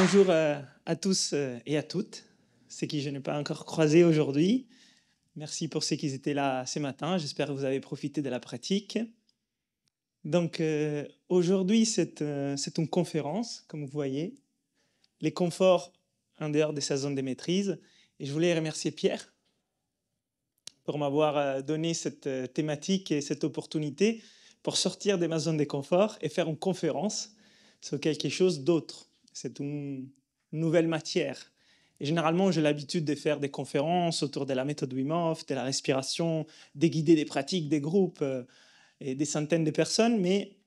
Bonjour à tous et à toutes, ceux qui je n'ai pas encore croisés aujourd'hui. Merci pour ceux qui étaient là ce matin. J'espère que vous avez profité de la pratique. Donc aujourd'hui, c'est une conférence, comme vous voyez, les conforts en dehors de sa zone de maîtrise. Et je voulais remercier Pierre pour m'avoir donné cette thématique et cette opportunité pour sortir de ma zone de confort et faire une conférence sur quelque chose d'autre. C'est une nouvelle matière. Et généralement, j'ai l'habitude de faire des conférences autour de la méthode Wim Hof, de la respiration, de guider des pratiques, des groupes et des centaines de personnes. Mais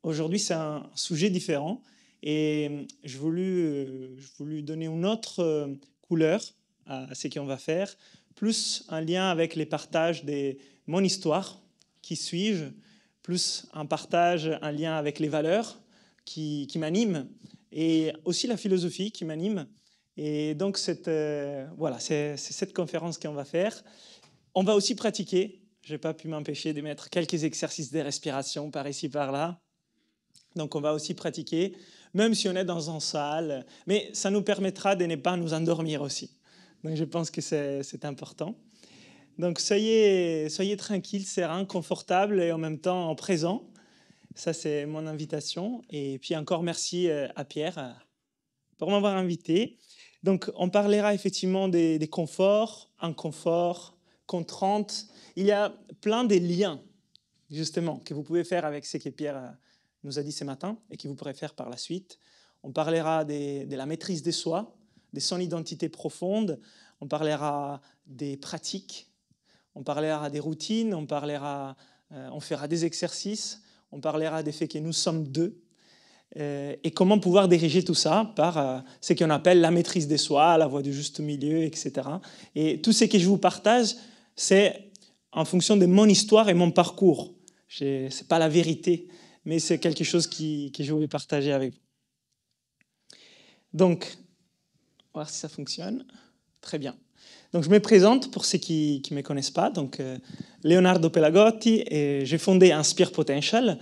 aujourd'hui, c'est un sujet différent. Et je voulais donner une autre couleur à ce qu'on va faire, plus un lien avec les partages de mon histoire, qui suis-je, plus un partage, un lien avec les valeurs qui m'animent, et aussi la philosophie qui m'anime. Et donc, voilà, c'est cette conférence qu'on va faire. On va aussi pratiquer. Je n'ai pas pu m'empêcher de mettre quelques exercices de respiration par ici, par là. Donc, on va aussi pratiquer, même si on est dans une salle. Mais ça nous permettra de ne pas nous endormir aussi. Donc, je pense que c'est important. Donc, soyez tranquilles, sereins, confortables et en même temps en présent. Ça, c'est mon invitation. Et puis encore merci à Pierre pour m'avoir invité. Donc, on parlera effectivement des conforts, inconforts, contraintes. Il y a plein de liens, justement, que vous pouvez faire avec ce que Pierre nous a dit ce matin et que vous pourrez faire par la suite. On parlera de la maîtrise de soi, de son identité profonde. On parlera des pratiques. On parlera des routines. On fera des exercices. On parlera des faits que nous sommes deux et comment pouvoir diriger tout ça par ce qu'on appelle la maîtrise de soi, la voie du juste milieu, etc. Et tout ce que je vous partage, c'est en fonction de mon histoire et mon parcours. Ce n'est pas la vérité, mais c'est quelque chose que je voulais partager avec vous. Donc, on va voir si ça fonctionne. Très bien. Donc, je me présente pour ceux qui ne me connaissent pas. Donc, Leonardo Pelagotti, et j'ai fondé Inspire Potential.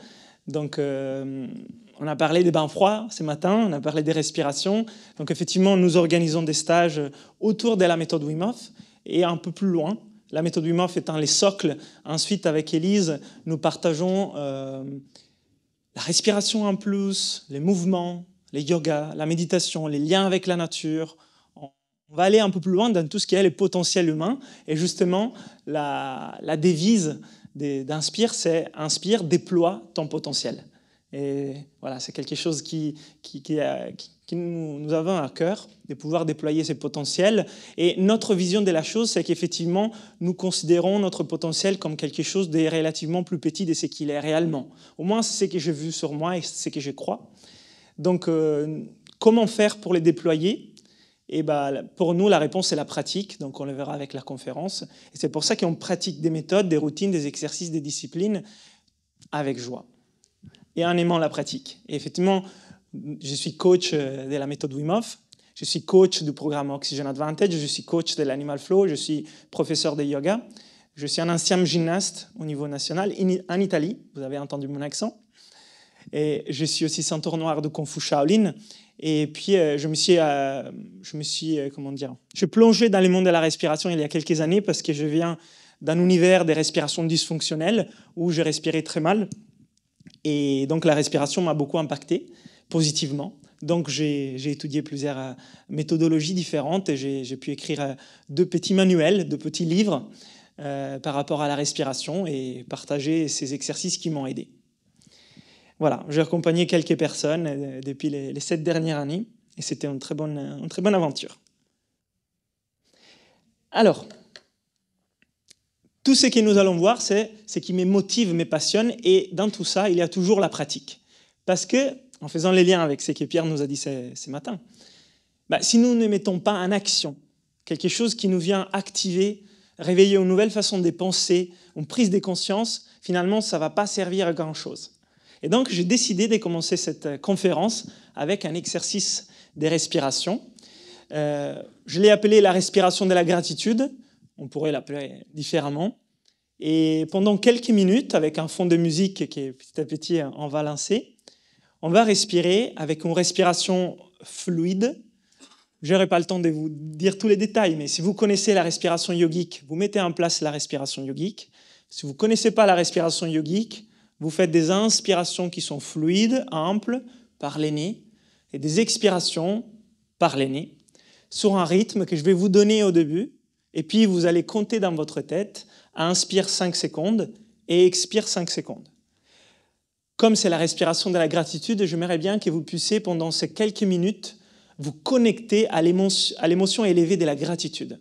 Donc, on a parlé des bains froids ce matin, on a parlé des respirations. Donc, effectivement, nous organisons des stages autour de la méthode Wim Hof et un peu plus loin. La méthode Wim Hof étant les socles. Ensuite, avec Élise, nous partageons la respiration en plus, les mouvements, les yogas, la méditation, les liens avec la nature. On va aller un peu plus loin dans tout ce qui est le potentiel humain. Et justement, la devise d'Inspire, c'est « Inspire, déploie ton potentiel ». Et voilà, c'est quelque chose qui nous avons à cœur, de pouvoir déployer ces potentiels. Et notre vision de la chose, c'est qu'effectivement, nous considérons notre potentiel comme quelque chose de relativement plus petit de ce qu'il est réellement. Au moins, c'est ce que j'ai vu sur moi et c'est ce que je crois. Donc, comment faire pour les déployer ? Et pour nous, la réponse, c'est la pratique. Donc, on le verra avec la conférence. Et c'est pour ça qu'on pratique des méthodes, des routines, des exercices, des disciplines avec joie et en aimant la pratique. Et effectivement, je suis coach de la méthode Wim Hof. Je suis coach du programme Oxygen Advantage. Je suis coach de l'Animal Flow. Je suis professeur de yoga. Je suis un ancien gymnaste au niveau national en Italie. Vous avez entendu mon accent. Et je suis aussi ceinture noire de Kung Fu Shaolin. Et puis, je me suis plongé dans le monde de la respiration il y a quelques années parce que je viens d'un univers des respirations dysfonctionnelles où je respirais très mal. Et donc, la respiration m'a beaucoup impacté positivement. Donc, j'ai étudié plusieurs méthodologies différentes et j'ai pu écrire 2 petits manuels, 2 petits livres par rapport à la respiration et partager ces exercices qui m'ont aidé. Voilà, j'ai accompagné quelques personnes depuis les 7 dernières années et c'était une très bonne aventure. Alors, tout ce que nous allons voir, c'est ce qui me motive, me passionne et dans tout ça, il y a toujours la pratique. Parce que, en faisant les liens avec ce que Pierre nous a dit ce matin, si nous ne mettons pas en action quelque chose qui nous vient activer, réveiller une nouvelle façon de penser, une prise de conscience, finalement, ça ne va pas servir à grand-chose. Et donc, j'ai décidé de commencer cette conférence avec un exercice de respiration. Je l'ai appelé la respiration de la gratitude. On pourrait l'appeler différemment. Et pendant quelques minutes, avec un fond de musique qui est petit à petit, on va lancer, on va respirer avec une respiration fluide. Je n'aurai pas le temps de vous dire tous les détails, mais si vous connaissez la respiration yogique, vous mettez en place la respiration yogique. Si vous ne connaissez pas la respiration yogique, vous faites des inspirations qui sont fluides, amples, par les nez, et des expirations par les nez, sur un rythme que je vais vous donner au début, et puis vous allez compter dans votre tête, inspire 5 secondes et expire 5 secondes. Comme c'est la respiration de la gratitude, j'aimerais bien que vous puissiez, pendant ces quelques minutes, vous connecter à l'émotion élevée de la gratitude.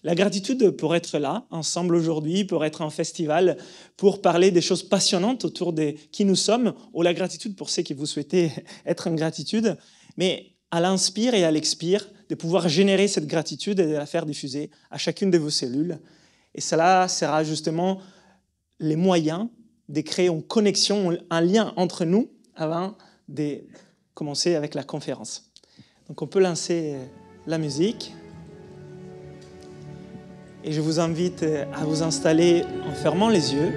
La gratitude pour être là, ensemble aujourd'hui, pour être en festival, pour parler des choses passionnantes autour de qui nous sommes, ou la gratitude pour ceux qui vous souhaitez être en gratitude, mais à l'inspire et à l'expire, de pouvoir générer cette gratitude et de la faire diffuser à chacune de vos cellules. Et cela sera justement les moyens de créer une connexion, un lien entre nous avant de commencer avec la conférence. Donc on peut lancer la musique. Et je vous invite à vous installer en fermant les yeux.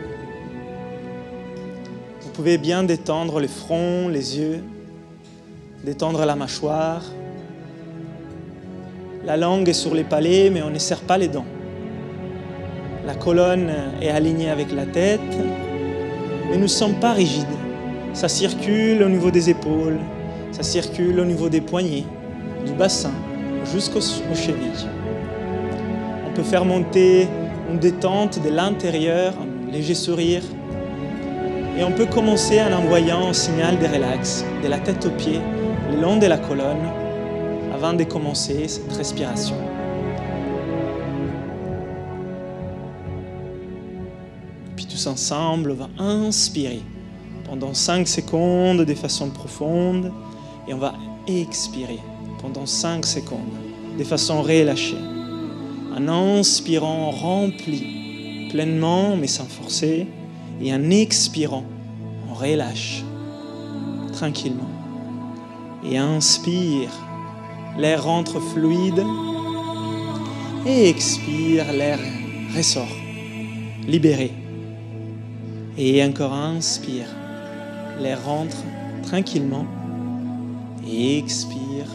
Vous pouvez bien détendre le front, les yeux, détendre la mâchoire. La langue est sur les palais, mais on ne serre pas les dents. La colonne est alignée avec la tête, mais nous ne sommes pas rigides. Ça circule au niveau des épaules, ça circule au niveau des poignets, du bassin, jusqu'aux chevilles. On peut faire monter une détente de l'intérieur, un léger sourire. Et on peut commencer en envoyant un signal de relax, de la tête aux pieds, le long de la colonne, avant de commencer cette respiration. Puis tous ensemble, on va inspirer pendant 5 secondes de façon profonde et on va expirer pendant 5 secondes de façon relâchée. En inspirant, on remplit pleinement mais sans forcer et en expirant, on relâche tranquillement. Et inspire, l'air rentre fluide et expire, l'air ressort, libéré. Et encore inspire, l'air rentre tranquillement et expire,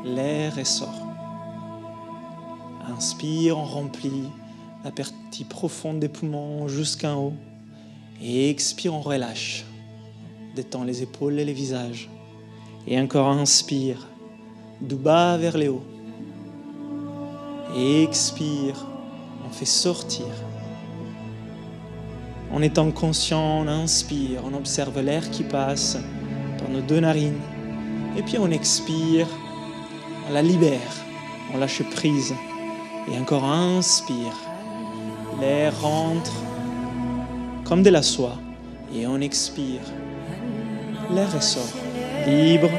l'air ressort. Inspire, on remplit la partie profonde des poumons jusqu'en haut. Et expire, on relâche. Détend les épaules et les visages. Et encore inspire, du bas vers le haut. Et expire, on fait sortir. En étant conscient, on inspire, on observe l'air qui passe par nos 2 narines. Et puis on expire, on la libère, on lâche prise. Et encore inspire, l'air rentre comme de la soie. Et on expire, l'air ressort, libre.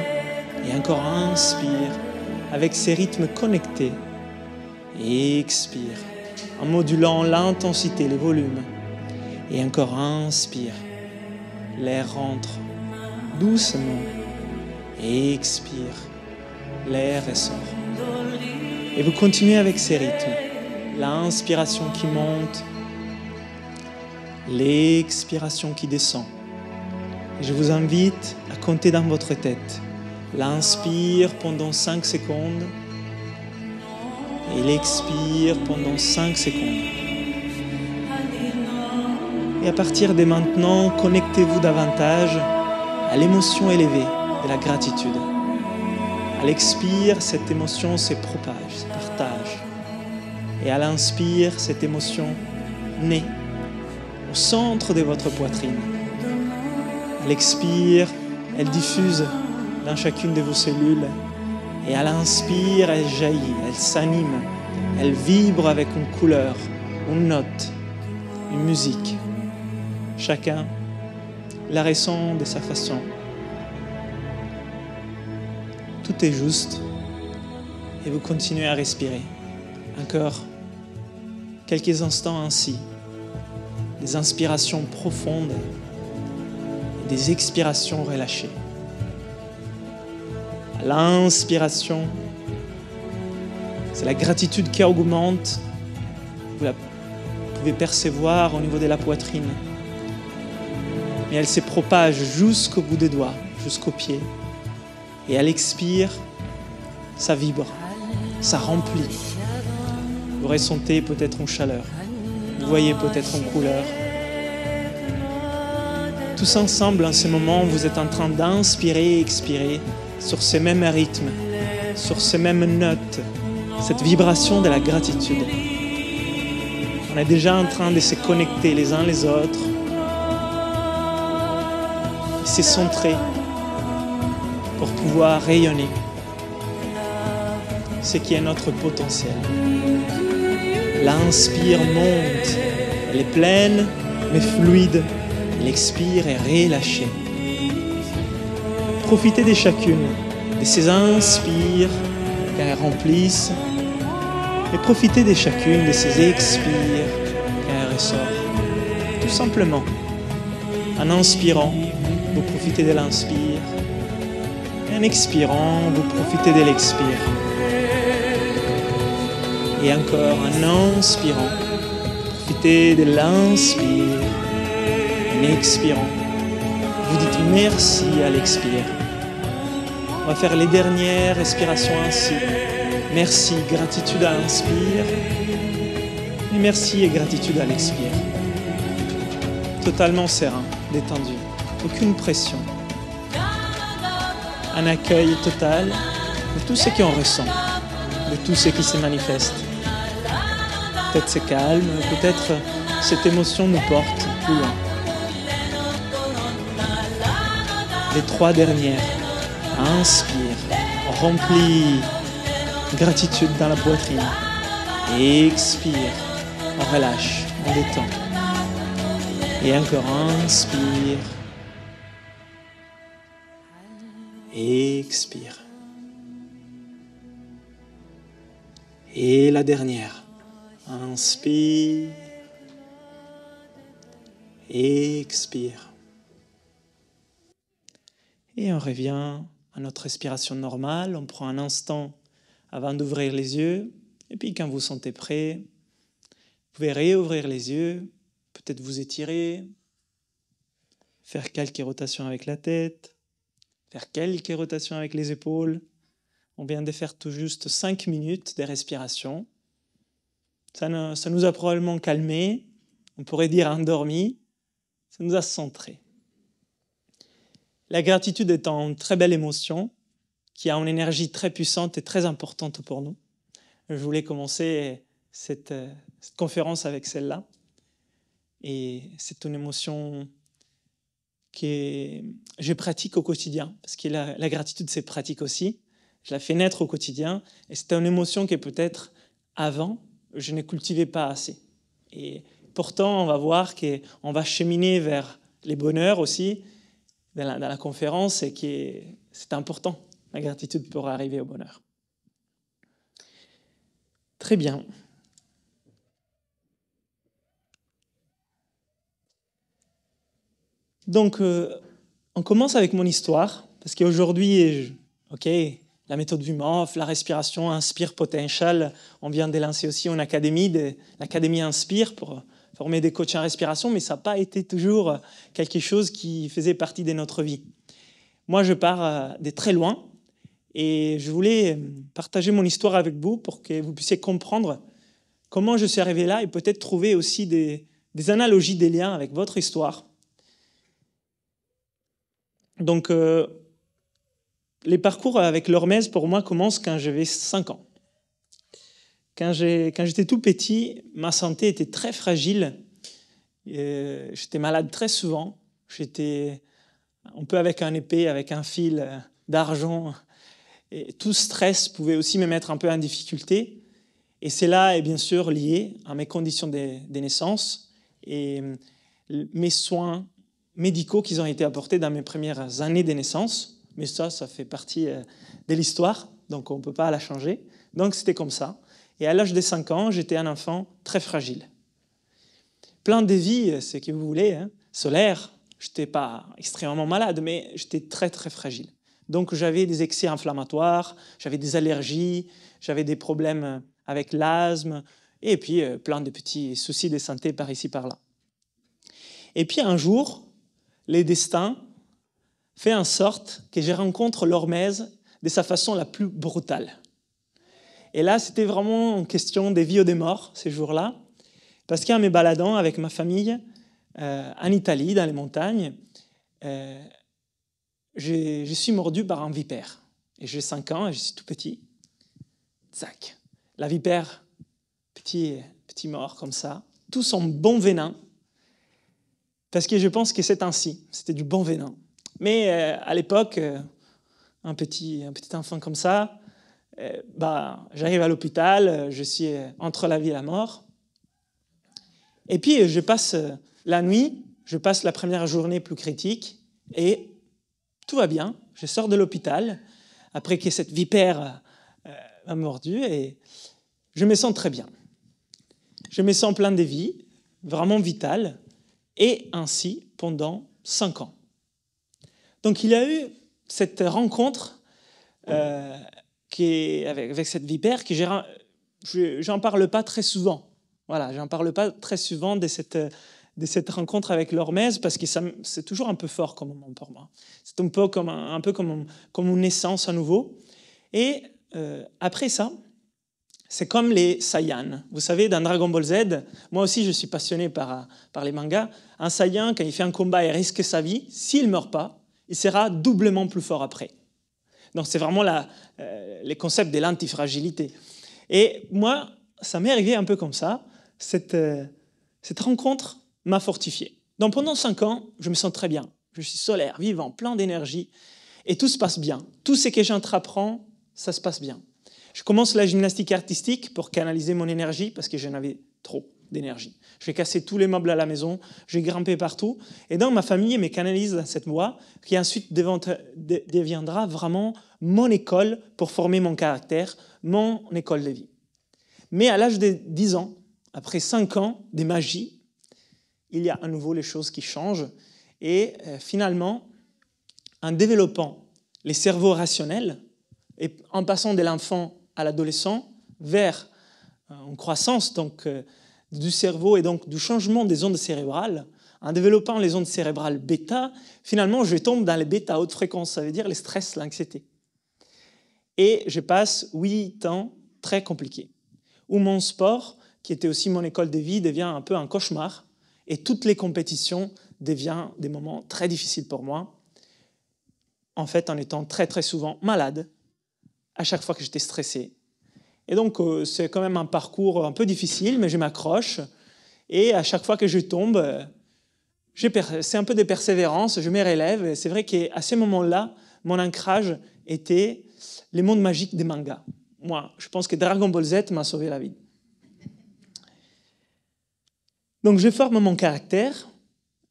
Et encore inspire, avec ces rythmes connectés. Et expire, en modulant l'intensité, le volume. Et encore inspire, l'air rentre doucement. Et expire, l'air ressort. Et vous continuez avec ces rythmes. L'inspiration qui monte, l'expiration qui descend. Et je vous invite à compter dans votre tête. L'inspire pendant 5 secondes et l'expire pendant 5 secondes. Et à partir de maintenant, connectez-vous davantage à l'émotion élevée de la gratitude. À l'expire, cette émotion se propage, se partage. Et à l'inspire, cette émotion naît au centre de votre poitrine. À l'expire, elle diffuse dans chacune de vos cellules. Et à l'inspire, elle jaillit, elle s'anime, elle vibre avec une couleur, une note, une musique. Chacun la ressent de sa façon. Tout est juste et vous continuez à respirer. Encore quelques instants ainsi, des inspirations profondes et des expirations relâchées. À l'inspiration, c'est la gratitude qui augmente. Vous la pouvez percevoir au niveau de la poitrine. Mais elle se propage jusqu'au bout des doigts, jusqu'aux pieds. Et à l'expire, ça vibre, ça remplit. Vous ressentez peut-être en chaleur, vous voyez peut-être en couleur. Tous ensemble, en ce moment, vous êtes en train d'inspirer et expirer sur ces mêmes rythmes, sur ces mêmes notes, cette vibration de la gratitude. On est déjà en train de se connecter les uns les autres, et se centrer pour pouvoir rayonner ce qui est notre potentiel. L'inspire monte, elle est pleine mais fluide. L'expire est relâchée. Profitez de chacune de ces inspires car elles remplissent et profitez de chacune de ces expires car elles ressortent. Tout simplement, en inspirant, vous profitez de l'inspire et en expirant, vous profitez de l'expire. Et encore en inspirant, profitez de l'inspire. En expirant, vous dites merci à l'expire. On va faire les dernières respirations ainsi. Merci, gratitude à l'inspire. Et merci et gratitude à l'expire. Totalement serein, détendu, aucune pression. Un accueil total de tout ce qu'on ressent, de tout ce qui se manifeste. Peut-être c'est calme, peut-être cette émotion nous porte plus loin. Les 3 dernières. Inspire, remplis gratitude dans la poitrine. Expire, on relâche, on détend. Et encore inspire. Expire. Et la dernière. Inspire. Expire. Et on revient à notre respiration normale. On prend un instant avant d'ouvrir les yeux. Et puis quand vous sentez prêt, vous pouvez réouvrir les yeux, peut-être vous étirer, faire quelques rotations avec la tête, faire quelques rotations avec les épaules. On vient de faire tout juste 5 minutes de respiration. Ça nous a probablement calmé, on pourrait dire endormi, ça nous a centré. La gratitude est une très belle émotion qui a une énergie très puissante et très importante pour nous. Je voulais commencer cette conférence avec celle-là. Et c'est une émotion que je pratique au quotidien, parce que la gratitude, c'est pratique aussi. Je la fais naître au quotidien. Et c'est une émotion que peut-être avant, je ne cultivais pas assez. Et pourtant, on va voir qu'on va cheminer vers les bonheurs aussi, dans la conférence, et que c'est important, la gratitude pour arriver au bonheur. Très bien. Donc, on commence avec mon histoire, parce qu'aujourd'hui, la méthode Wim Hof, la respiration Inspire Potential, on vient de lancer aussi une académie, l'Académie Inspire, pour former des coachs en respiration, mais ça n'a pas été toujours quelque chose qui faisait partie de notre vie. Moi, je pars de très loin et je voulais partager mon histoire avec vous pour que vous puissiez comprendre comment je suis arrivé là et peut-être trouver aussi des analogies, des liens avec votre histoire. Donc, les parcours avec l'hormèse, pour moi, commencent quand j'avais 5 ans. Quand j'étais tout petit, ma santé était très fragile. J'étais malade très souvent. J'étais un peu avec un épée, avec un fil d'argent. Et tout stress pouvait aussi me mettre un peu en difficulté. Et cela est bien sûr lié à mes conditions de naissance et mes soins médicaux qui ont été apportés dans mes premières années de naissance. Mais ça fait partie de l'histoire, donc on ne peut pas la changer. Donc c'était comme ça. Et à l'âge de 5 ans, j'étais un enfant très fragile. Plein de vie, ce que vous voulez, solaire. Je n'étais pas extrêmement malade, mais j'étais très, très fragile. Donc j'avais des excès inflammatoires, j'avais des allergies, j'avais des problèmes avec l'asthme, et puis plein de petits soucis de santé par ici, par là. Et puis un jour, les destins fait en sorte que je rencontre l'hormèse de sa façon la plus brutale. Et là, c'était vraiment une question des vies ou des morts, ces jours-là, parce qu'en me baladant avec ma famille en Italie, dans les montagnes, je suis mordu par un vipère. Et j'ai 5 ans et je suis tout petit. Zac. La vipère, petit mort comme ça, tout son bon venin, parce que je pense que c'est ainsi, c'était du bon venin. Mais à l'époque, un petit enfant comme ça, j'arrive à l'hôpital, je suis entre la vie et la mort. Et puis je passe la nuit, je passe la première journée plus critique et tout va bien. Je sors de l'hôpital après que cette vipère m'a mordu et je me sens très bien. Je me sens plein de vie, vraiment vital, et ainsi pendant 5 ans. Donc il y a eu cette rencontre avec cette vipère que j'en parle pas très souvent. Voilà, j'en parle pas très souvent de cette rencontre avec l'hormèse parce que c'est toujours un peu fort comme moment pour moi. C'est un peu comme une naissance à nouveau. Et après ça, c'est comme les Saiyans. Vous savez, dans Dragon Ball Z, moi aussi je suis passionné par les mangas. Un Saiyan, quand il fait un combat et risque sa vie, s'il ne meurt pas, il sera doublement plus fort après. Donc c'est vraiment les concepts de l'antifragilité. Et moi, ça m'est arrivé un peu comme ça. Cette rencontre m'a fortifié. Donc pendant 5 ans, je me sens très bien. Je suis solaire, vivant, plein d'énergie. Et tout se passe bien. Tout ce que j'entreprends, ça se passe bien. Je commence la gymnastique artistique pour canaliser mon énergie parce que j'en avais trop d'énergie. Je vais casser tous les meubles à la maison, je vais grimper partout. Et donc ma famille me canalise dans cette voie qui ensuite deviendra vraiment mon école pour former mon caractère, mon école de vie. Mais à l'âge de 10 ans, après 5 ans de magie, il y a à nouveau les choses qui changent. Et finalement, en développant les cerveaux rationnels et en passant de l'enfant à l'adolescent vers une croissance du cerveau et donc du changement des ondes cérébrales, en développant les ondes cérébrales bêta, finalement, je tombe dans les bêta haute fréquence, ça veut dire les stress, l'anxiété. Et je passe 8 ans très compliqués, où mon sport, qui était aussi mon école de vie, devient un peu un cauchemar, et toutes les compétitions deviennent des moments très difficiles pour moi, en fait, en étant très, très souvent malade, à chaque fois que j'étais stressé. Et donc, c'est quand même un parcours un peu difficile, mais je m'accroche. Et à chaque fois que je tombe, c'est un peu de persévérance, je me relève. Et c'est vrai qu'à ce moment-là, mon ancrage était les mondes magiques des mangas. Moi, je pense que Dragon Ball Z m'a sauvé la vie. Donc, je forme mon caractère.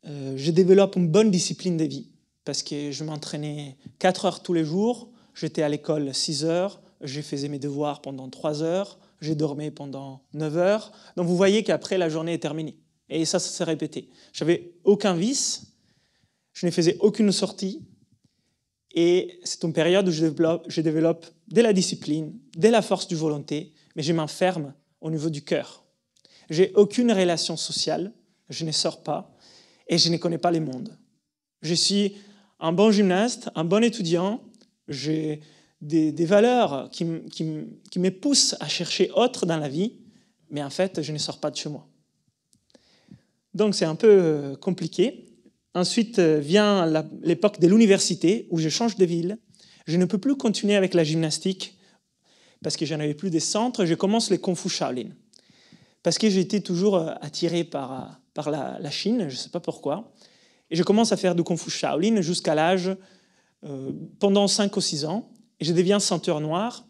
Je développe une bonne discipline de vie parce que je m'entraînais 4 heures tous les jours. J'étais à l'école 6 heures, je faisais mes devoirs pendant 3 heures, je dormais pendant 9 heures. Donc vous voyez qu'après, la journée est terminée. Et ça s'est répété. Je n'avais aucun vice, je ne faisais aucune sortie. Et c'est une période où je développe de la discipline, de la force du volonté, mais je m'enferme au niveau du cœur. Je n'ai aucune relation sociale, je ne sors pas et je ne connais pas les mondes. Je suis un bon gymnaste, un bon étudiant, j'ai des valeurs qui me poussent à chercher autre dans la vie, mais en fait, je ne sors pas de chez moi. Donc, c'est un peu compliqué. Ensuite vient l'époque de l'université, où je change de ville. Je ne peux plus continuer avec la gymnastique, parce que je n'avais plus des centres. Je commence les Kung Fu Shaolin, parce que j'ai été toujours attiré par la Chine, je ne sais pas pourquoi. Et je commence à faire du Kung Fu Shaolin jusqu'à l'âge pendant 5 ou 6 ans, et je deviens ceinture noire,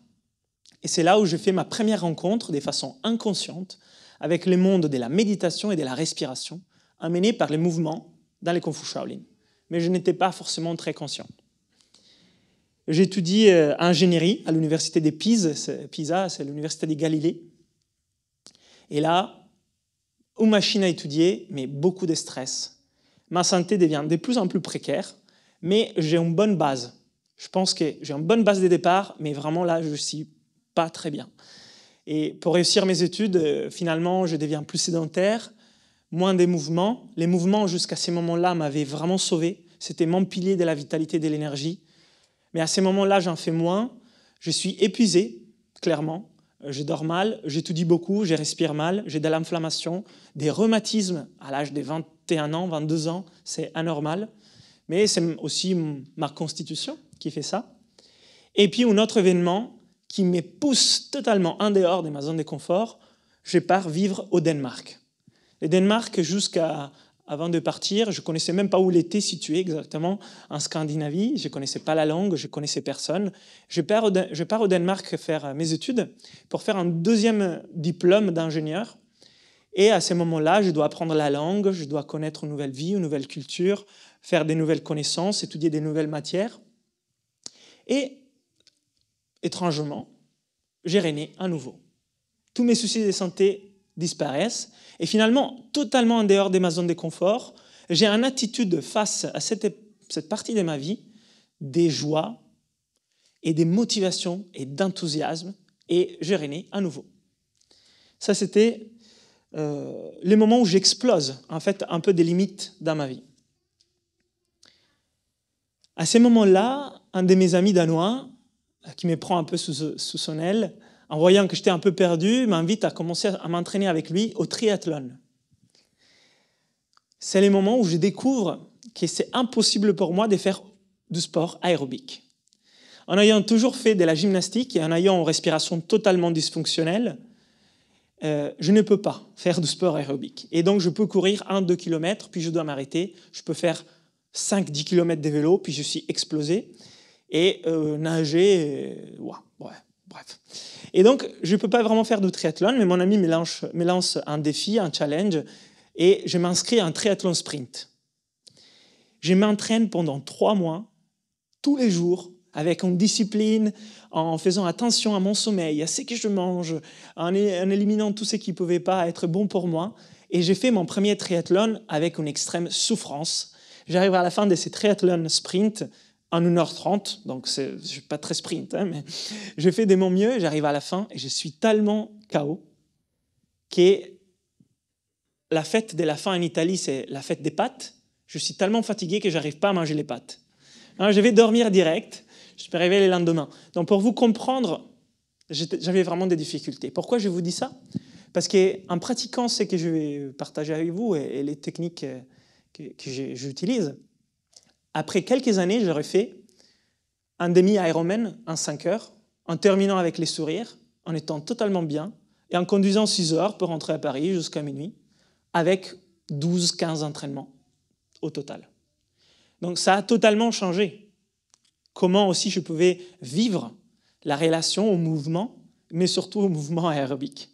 et c'est là où je fais ma première rencontre de façon inconsciente avec le monde de la méditation et de la respiration, amené par les mouvements dans les Kung Fu Shaolin. Mais je n'étais pas forcément très conscient. J'étudie ingénierie à l'université de Pisa, c'est l'université de Galilée, et là, une machine à étudier, mais beaucoup de stress. Ma santé devient de plus en plus précaire, mais j'ai une bonne base. Je pense que j'ai une bonne base de départ, mais vraiment là, je ne suis pas très bien. Et pour réussir mes études, finalement, je deviens plus sédentaire, moins de mouvements. Les mouvements, jusqu'à ces moments-là, m'avaient vraiment sauvé. c'était mon pilier de la vitalité et de l'énergie. Mais à ces moments-là, j'en fais moins. Je suis épuisé, clairement. Je dors mal, j'étudie beaucoup, je respire mal, j'ai de l'inflammation, des rhumatismes à l'âge de 21 ans, 22 ans, c'est anormal. Mais c'est aussi ma constitution qui fait ça. Et puis, un autre événement qui me pousse totalement en dehors de ma zone de confort, je pars vivre au Danemark. Le Danemark, avant de partir, je ne connaissais même pas où il était situé exactement en Scandinavie. Je ne connaissais pas la langue, je ne connaissais personne. Je pars au Danemark faire mes études pour faire un deuxième diplôme d'ingénieur. Et à ce moment-là, je dois apprendre la langue, je dois connaître une nouvelle vie, une nouvelle culture, faire des nouvelles connaissances, étudier des nouvelles matières. Et étrangement, j'ai régné à nouveau. Tous mes soucis de santé disparaissent. Et finalement, totalement en dehors de ma zone de confort, j'ai une attitude face à cette partie de ma vie, des joies et des motivations et d'enthousiasme, et je régné à nouveau. Ça, c'était le moment où j'explose, en fait, un peu des limites dans ma vie. À ce moment-là, un de mes amis danois, qui me prend un peu sous son aile, en voyant que j'étais un peu perdu, m'invite à commencer à m'entraîner avec lui au triathlon. C'est le moment où je découvre que c'est impossible pour moi de faire du sport aérobique. En ayant toujours fait de la gymnastique et en ayant une respiration totalement dysfonctionnelle, je ne peux pas faire du sport aérobique. Et donc, je peux courir 1-2 km, puis je dois m'arrêter. Je peux faire 5-10 km de vélo, puis je suis explosé. Et nager, bref. Et donc, je ne peux pas vraiment faire du triathlon, mais mon ami me lance un défi, un challenge, et je m'inscris à un triathlon sprint. Je m'entraîne pendant 3 mois, tous les jours, avec une discipline, en faisant attention à mon sommeil, à ce que je mange, en éliminant tout ce qui ne pouvait pas être bon pour moi. Et j'ai fait mon premier triathlon avec une extrême souffrance. J'arrive à la fin de ces triathlons sprint en 1h30, donc je ne suis pas très sprint, mais je fais de mon mieux, j'arrive à la fin et je suis tellement KO que la fête de la fin en Italie, c'est la fête des pâtes. Je suis tellement fatigué que je n'arrive pas à manger les pâtes. Alors, je vais dormir direct, je me réveille le lendemain. Donc pour vous comprendre, j'avais vraiment des difficultés. Pourquoi je vous dis ça? Parce qu'en pratiquant ce que je vais partager avec vous et les techniques que j'utilise, après quelques années, j'aurais fait un demi-Ironman en 5 heures, en terminant avec les sourires, en étant totalement bien, et en conduisant 6 heures pour rentrer à Paris jusqu'à minuit, avec 12-15 entraînements au total. Donc ça a totalement changé. Comment aussi je pouvais vivre la relation au mouvement, mais surtout au mouvement aérobique.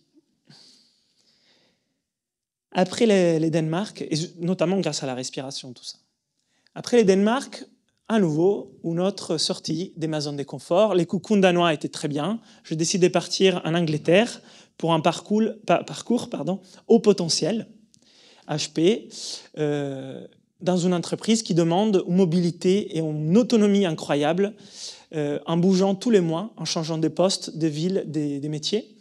Après les Danemark, et notamment grâce à la respiration, tout ça. Après les Danemark, à nouveau, une autre sortie de ma zone de confort. Les coucous danois étaient très bien. Je décide de partir en Angleterre pour un parcours haut potentiel, HP, dans une entreprise qui demande une mobilité et une autonomie incroyable, en bougeant tous les mois, en changeant de poste, de ville, des métiers.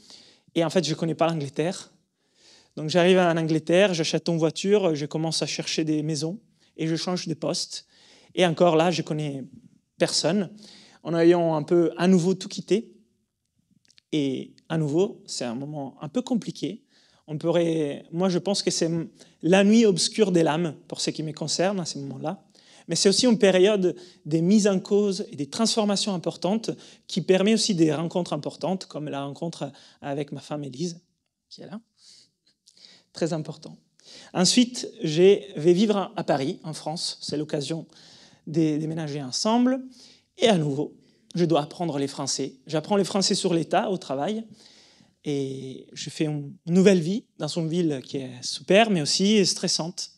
Et en fait, je ne connais pas l'Angleterre. Donc j'arrive en Angleterre, j'achète une voiture, je commence à chercher des maisons et je change de poste. Et encore là, je ne connais personne, en ayant un peu à nouveau tout quitté. Et à nouveau, c'est un moment un peu compliqué. Moi, je pense que c'est la nuit obscure de l'âme, pour ce qui me concerne, à ce moment-là. Mais c'est aussi une période de mise en cause et des transformations importantes qui permet aussi des rencontres importantes, comme la rencontre avec ma femme Élise, qui est là. Très important. Ensuite, je vais vivre à Paris, en France. C'est l'occasion de déménager ensemble. Et à nouveau, je dois apprendre les français. J'apprends les français sur l'État, au travail. Et je fais une nouvelle vie dans une ville qui est super, mais aussi stressante.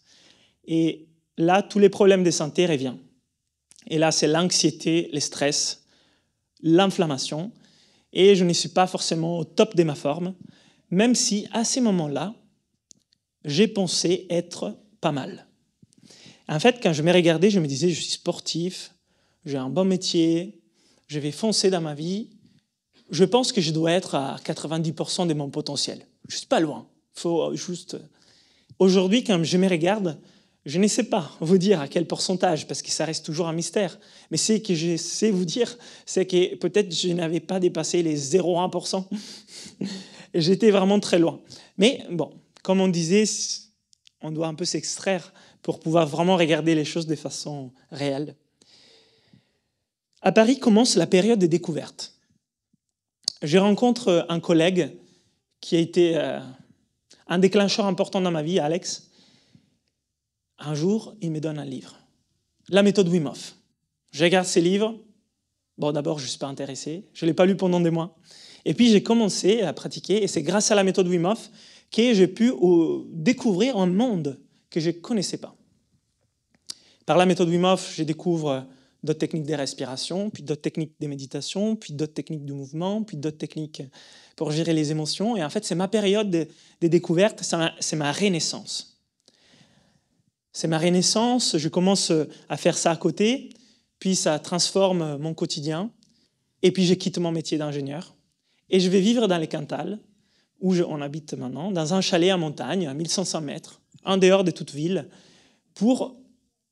Et là, tous les problèmes de santé reviennent. Et là, c'est l'anxiété, le stress, l'inflammation. Et je ne suis pas forcément au top de ma forme, même si, à ces moments-là, j'ai pensé être pas mal. En fait, quand je me regardais, je me disais, je suis sportif, j'ai un bon métier, je vais foncer dans ma vie. Je pense que je dois être à 90% de mon potentiel. Je ne suis pas loin. Faut juste... Aujourd'hui, quand je me regarde, Je ne sais pas vous dire à quel pourcentage, parce que ça reste toujours un mystère. Mais ce que je sais vous dire, c'est que peut-être je n'avais pas dépassé les 0,1%. Et j'étais vraiment très loin. Mais bon, comme on disait, on doit un peu s'extraire pour pouvoir vraiment regarder les choses de façon réelle. À Paris commence la période des découvertes. Je rencontre un collègue qui a été un déclencheur important dans ma vie, Alex. Un jour, il me donne un livre, La méthode Wim Hof. Je regarde ces livres. Bon, d'abord, je ne suis pas intéressé. Je ne l'ai pas lu pendant des mois. Et puis, j'ai commencé à pratiquer. Et c'est grâce à la méthode Wim Hof que j'ai pu découvrir un monde que je ne connaissais pas. Par la méthode Wim Hof, je découvre d'autres techniques de respiration, puis d'autres techniques de méditation, puis d'autres techniques de mouvement, puis d'autres techniques pour gérer les émotions. Et en fait, c'est ma période de découverte, c'est ma renaissance. C'est ma renaissance, je commence à faire ça à côté, puis ça transforme mon quotidien, et puis je quitte mon métier d'ingénieur, et je vais vivre dans les Cantal, où on habite maintenant, dans un chalet en montagne, à 1500 mètres, en dehors de toute ville, pour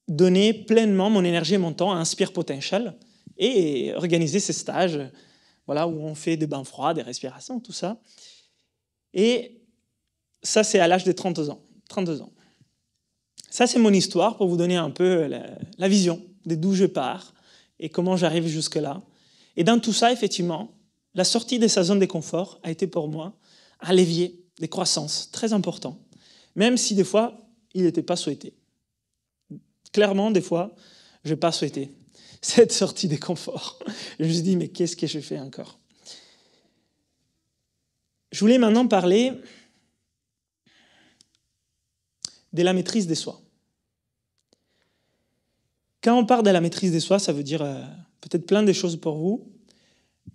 donner pleinement mon énergie et mon temps à Inspire Potential et organiser ces stages voilà, où on fait des bains froids, des respirations, tout ça. Et ça, c'est à l'âge de 32 ans. Ça, c'est mon histoire pour vous donner un peu la vision de d'où je pars et comment j'arrive jusque-là. Et dans tout ça, effectivement, la sortie de sa zone de confort a été pour moi un levier de croissance très important, même si des fois, il n'était pas souhaité. Clairement, des fois, je n'ai pas souhaité cette sortie de confort. Je me suis dit, mais qu'est-ce que je fais encore? Je voulais maintenant parler de la maîtrise de soi. Quand on parle de la maîtrise de soi, ça veut dire peut-être plein de choses pour vous,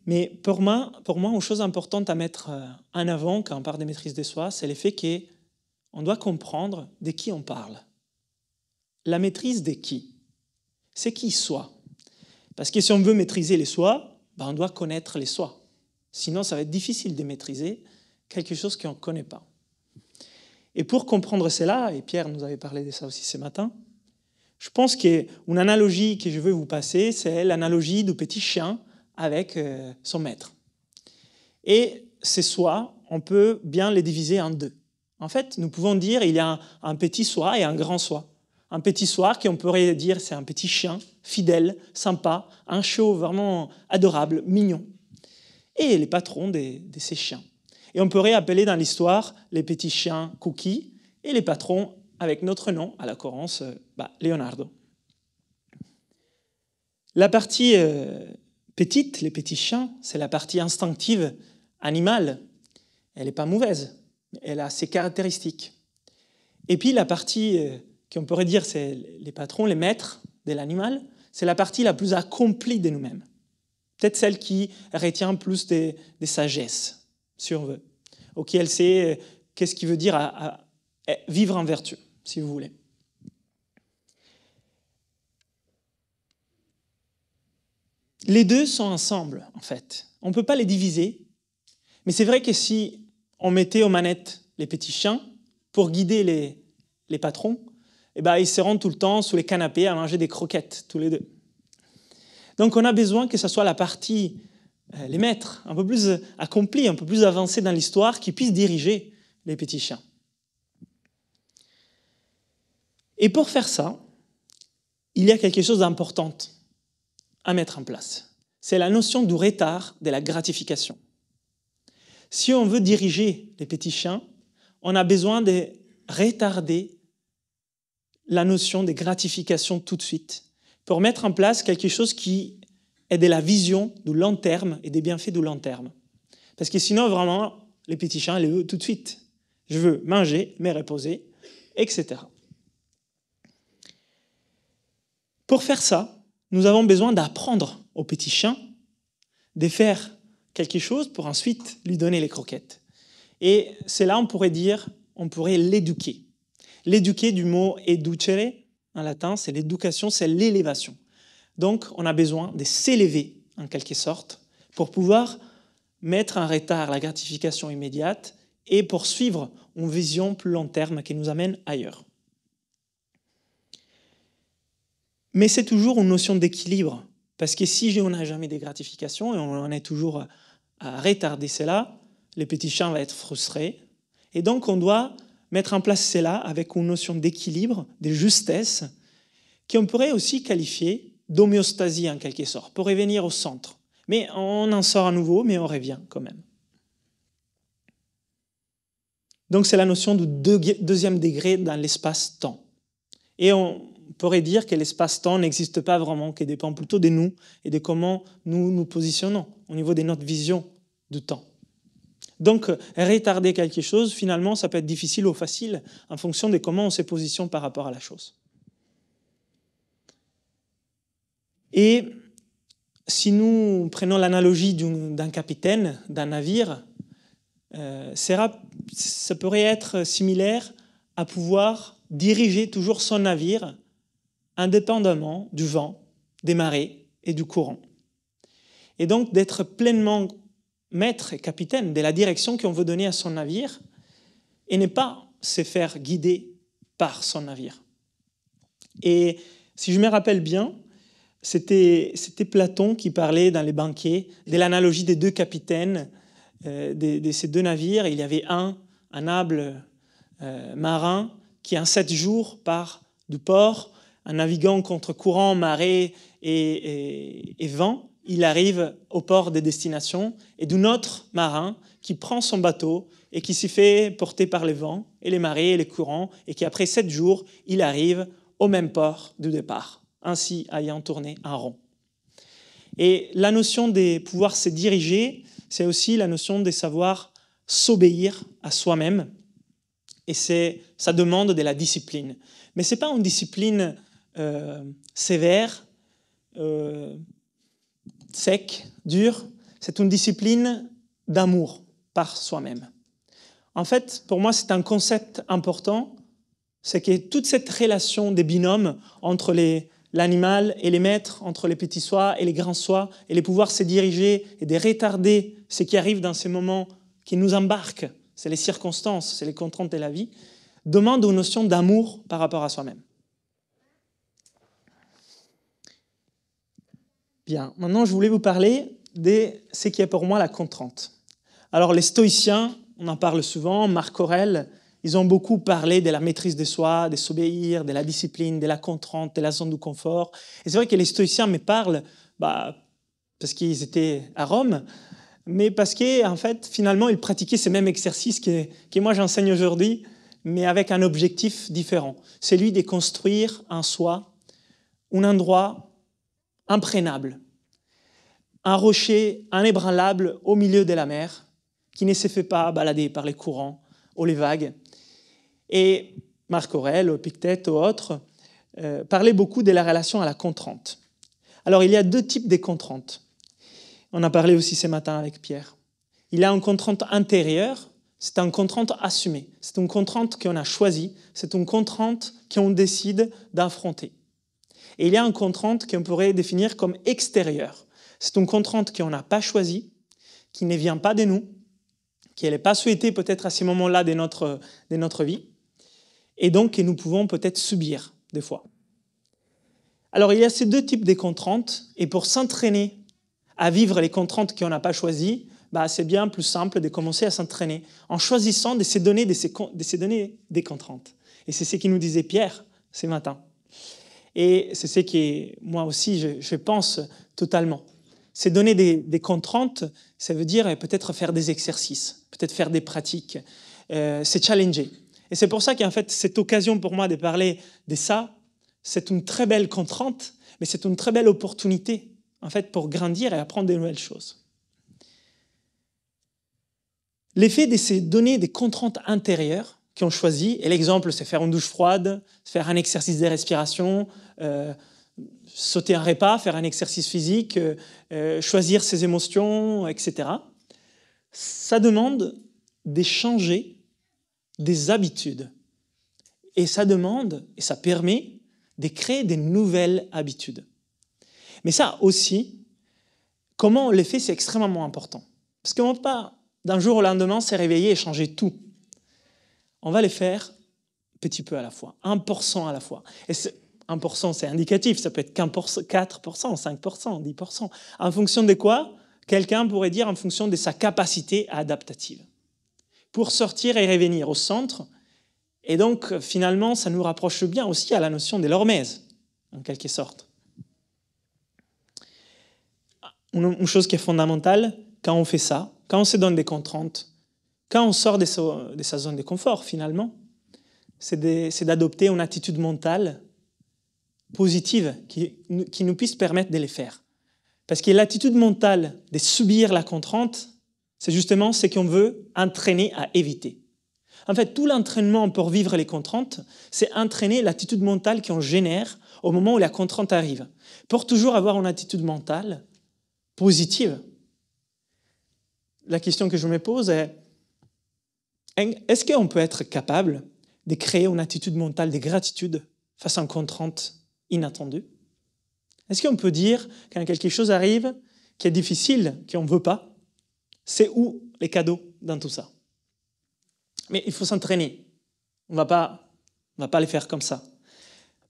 mais pour moi, une chose importante à mettre en avant quand on parle de maîtrise de soi, c'est le fait qu'on doit comprendre de qui on parle. La maîtrise de qui? C'est qui soi? Parce que si on veut maîtriser les soi, on doit connaître les soi. Sinon, ça va être difficile de maîtriser quelque chose qu'on ne connaît pas. Et pour comprendre cela, et Pierre nous avait parlé de ça aussi ce matin, je pense qu'une analogie que je veux vous passer, c'est l'analogie du petit chien avec son maître. Et ces soi, on peut bien les diviser en deux. En fait, nous pouvons dire qu'il y a un petit soi et un grand soi. Un petit soi qu'on pourrait dire c'est un petit chien, fidèle, sympa, un chiot vraiment adorable, mignon. Et les patrons de ces chiens. Et on pourrait appeler dans l'histoire les petits chiens Cookie et les patrons avec notre nom, à l'occurrence Leonardo. La partie petite, les petits chiens, c'est la partie instinctive, animale. Elle n'est pas mauvaise, elle a ses caractéristiques. Et puis la partie qu'on pourrait dire c'est les patrons, les maîtres de l'animal, c'est la partie la plus accomplie de nous-mêmes. Peut-être celle qui retient plus de sagesse, si on veut. Ou qui elle sait qu'est-ce qui veut dire à vivre en vertu, si vous voulez. Les deux sont ensemble, en fait. On ne peut pas les diviser. Mais c'est vrai que si on mettait aux manettes les petits chiens pour guider les patrons, ils seront tout le temps sous les canapés à manger des croquettes, tous les deux. Donc on a besoin que ce soit la partie, les maîtres, un peu plus accomplis, un peu plus avancés dans l'histoire, qui puissent diriger les petits chiens. Et pour faire ça, il y a quelque chose d'important à mettre en place. C'est la notion du retard de la gratification. Si on veut diriger les petits chiens, on a besoin de retarder la notion de gratification tout de suite pour mettre en place quelque chose qui est de la vision du long terme et des bienfaits du long terme. Parce que sinon, vraiment, les petits chiens, ils le veulent tout de suite. Je veux manger, me reposer, etc. Pour faire ça, nous avons besoin d'apprendre au petit chien de faire quelque chose pour ensuite lui donner les croquettes. Et c'est là, on pourrait l'éduquer. L'éduquer du mot educere, en latin, c'est l'éducation, c'est l'élévation. Donc, on a besoin de s'élever, en quelque sorte, pour pouvoir mettre en retard la gratification immédiate et poursuivre une vision plus long terme qui nous amène ailleurs. Mais c'est toujours une notion d'équilibre. Parce que si on n'a jamais des gratifications et on en est toujours à retarder cela, le petit chien va être frustré. Et donc, on doit mettre en place cela avec une notion d'équilibre, de justesse, qu'on pourrait aussi qualifier d'homéostasie en quelque sorte, pour revenir au centre. Mais on en sort à nouveau, mais on revient quand même. Donc, c'est la notion du deuxième degré dans l'espace-temps. Et on pourrait dire que l'espace-temps n'existe pas vraiment, qu'il dépend plutôt de nous et de comment nous nous positionnons au niveau de notre vision du temps. Donc, retarder quelque chose, finalement, ça peut être difficile ou facile en fonction de comment on se positionne par rapport à la chose. Et si nous prenons l'analogie d'un capitaine, d'un navire, ça pourrait être similaire à pouvoir diriger toujours son navire indépendamment du vent, des marées et du courant. Et donc d'être pleinement maître et capitaine de la direction qu'on veut donner à son navire et ne pas se faire guider par son navire. Et si je me rappelle bien, c'était Platon qui parlait dans les banquets de l'analogie des deux capitaines de ces deux navires. Il y avait un humble marin qui en 7 jours part du port en naviguant contre courant, marée et vent. Il arrive au port de destination et d'un autre marin qui prend son bateau et qui s'y fait porter par les vents et les marées et les courants et qui après 7 jours, il arrive au même port du départ, ainsi ayant tourné un rond. Et la notion de pouvoir se diriger, c'est aussi la notion de savoir s'obéir à soi-même. Et ça demande de la discipline. Mais ce n'est pas une discipline sévère, sec, dure. C'est une discipline d'amour par soi-même. En fait, pour moi, c'est un concept important. C'est que toute cette relation des binômes entre l'animal et les maîtres, entre les petits soi et les grands soi, et les pouvoir se diriger et de retarder ce qui arrive dans ces moments qui nous embarquent, c'est les circonstances, c'est les contraintes de la vie, demande une notion d'amour par rapport à soi-même. Bien, maintenant je voulais vous parler de ce qui est pour moi la contrainte. Alors les stoïciens, on en parle souvent, Marc Aurèle, ils ont beaucoup parlé de la maîtrise de soi, de s'obéir, de la discipline, de la contrainte, de la zone de confort. Et c'est vrai que les stoïciens me parlent parce qu'ils étaient à Rome, mais parce qu'en fait, finalement, ils pratiquaient ces mêmes exercices que moi j'enseigne aujourd'hui, mais avec un objectif différent. C'est celui de construire en soi un endroit imprégnable, un rocher inébranlable au milieu de la mer qui ne se fait pas balader par les courants ou les vagues. Et Marc Aurèle, Épictète ou autres parlaient beaucoup de la relation à la contrainte. Alors, il y a 2 types de contraintes. On a parlé aussi ce matin avec Pierre. Il y a une contrainte intérieure, c'est une contrainte assumée. C'est une contrainte qu'on a choisie, c'est une contrainte qu'on décide d'affronter. Et il y a une contrainte qu'on pourrait définir comme extérieure. C'est une contrainte qu'on n'a pas choisie, qui ne vient pas de nous, qui n'est pas souhaitée peut-être à ces moments-là de notre vie, et donc que nous pouvons peut-être subir des fois. Alors il y a ces 2 types de contraintes, et pour s'entraîner à vivre les contraintes qu'on n'a pas choisies, c'est bien plus simple de commencer à s'entraîner en choisissant de se donner des contraintes. Et c'est ce qu'il nous disait Pierre ce matin. Et c'est ce que moi aussi je pense totalement. Se donner des contraintes, ça veut dire peut-être faire des exercices, peut-être faire des pratiques, se challenger. Et c'est pour ça qu'en fait, cette occasion pour moi de parler de ça, c'est une très belle contrainte, mais c'est une très belle opportunité en fait, pour grandir et apprendre de nouvelles choses. L'effet de se donner des contraintes intérieures qu'on choisit, et l'exemple, c'est faire une douche froide, faire un exercice de respiration, sauter un repas, faire un exercice physique, choisir ses émotions, etc. Ça demande de changer des habitudes. Et ça demande, et ça permet de créer des nouvelles habitudes. Mais ça aussi, comment on le fait, c'est extrêmement important. Parce qu'on ne peut pas, d'un jour au lendemain, se réveiller et changer tout. On va le faire petit peu à la fois, 1% à la fois. Et 1%, c'est indicatif, ça peut être 4%, 5%, 10%. En fonction de quoi? Quelqu'un pourrait dire en fonction de sa capacité adaptative. Pour sortir et revenir au centre, et donc finalement, ça nous rapproche bien aussi à la notion de l'hormèse, en quelque sorte. Une chose qui est fondamentale, quand on fait ça, quand on se donne des contraintes, quand on sort de sa zone de confort finalement, c'est d'adopter une attitude mentale positive qui nous puisse permettre de les faire. Parce que l'attitude mentale de subir la contrainte, c'est justement ce qu'on veut entraîner à éviter. En fait, tout l'entraînement pour vivre les contraintes, c'est entraîner l'attitude mentale qu'on génère au moment où la contrainte arrive. Pour toujours avoir une attitude mentale positive. La question que je me pose est, est-ce qu'on peut être capable de créer une attitude mentale de gratitude face à une contrainte inattendue? Est-ce qu'on peut dire, quand quelque chose arrive, qui est difficile, qu'on ne veut pas, c'est où les cadeaux dans tout ça? Mais il faut s'entraîner. On ne va pas les faire comme ça.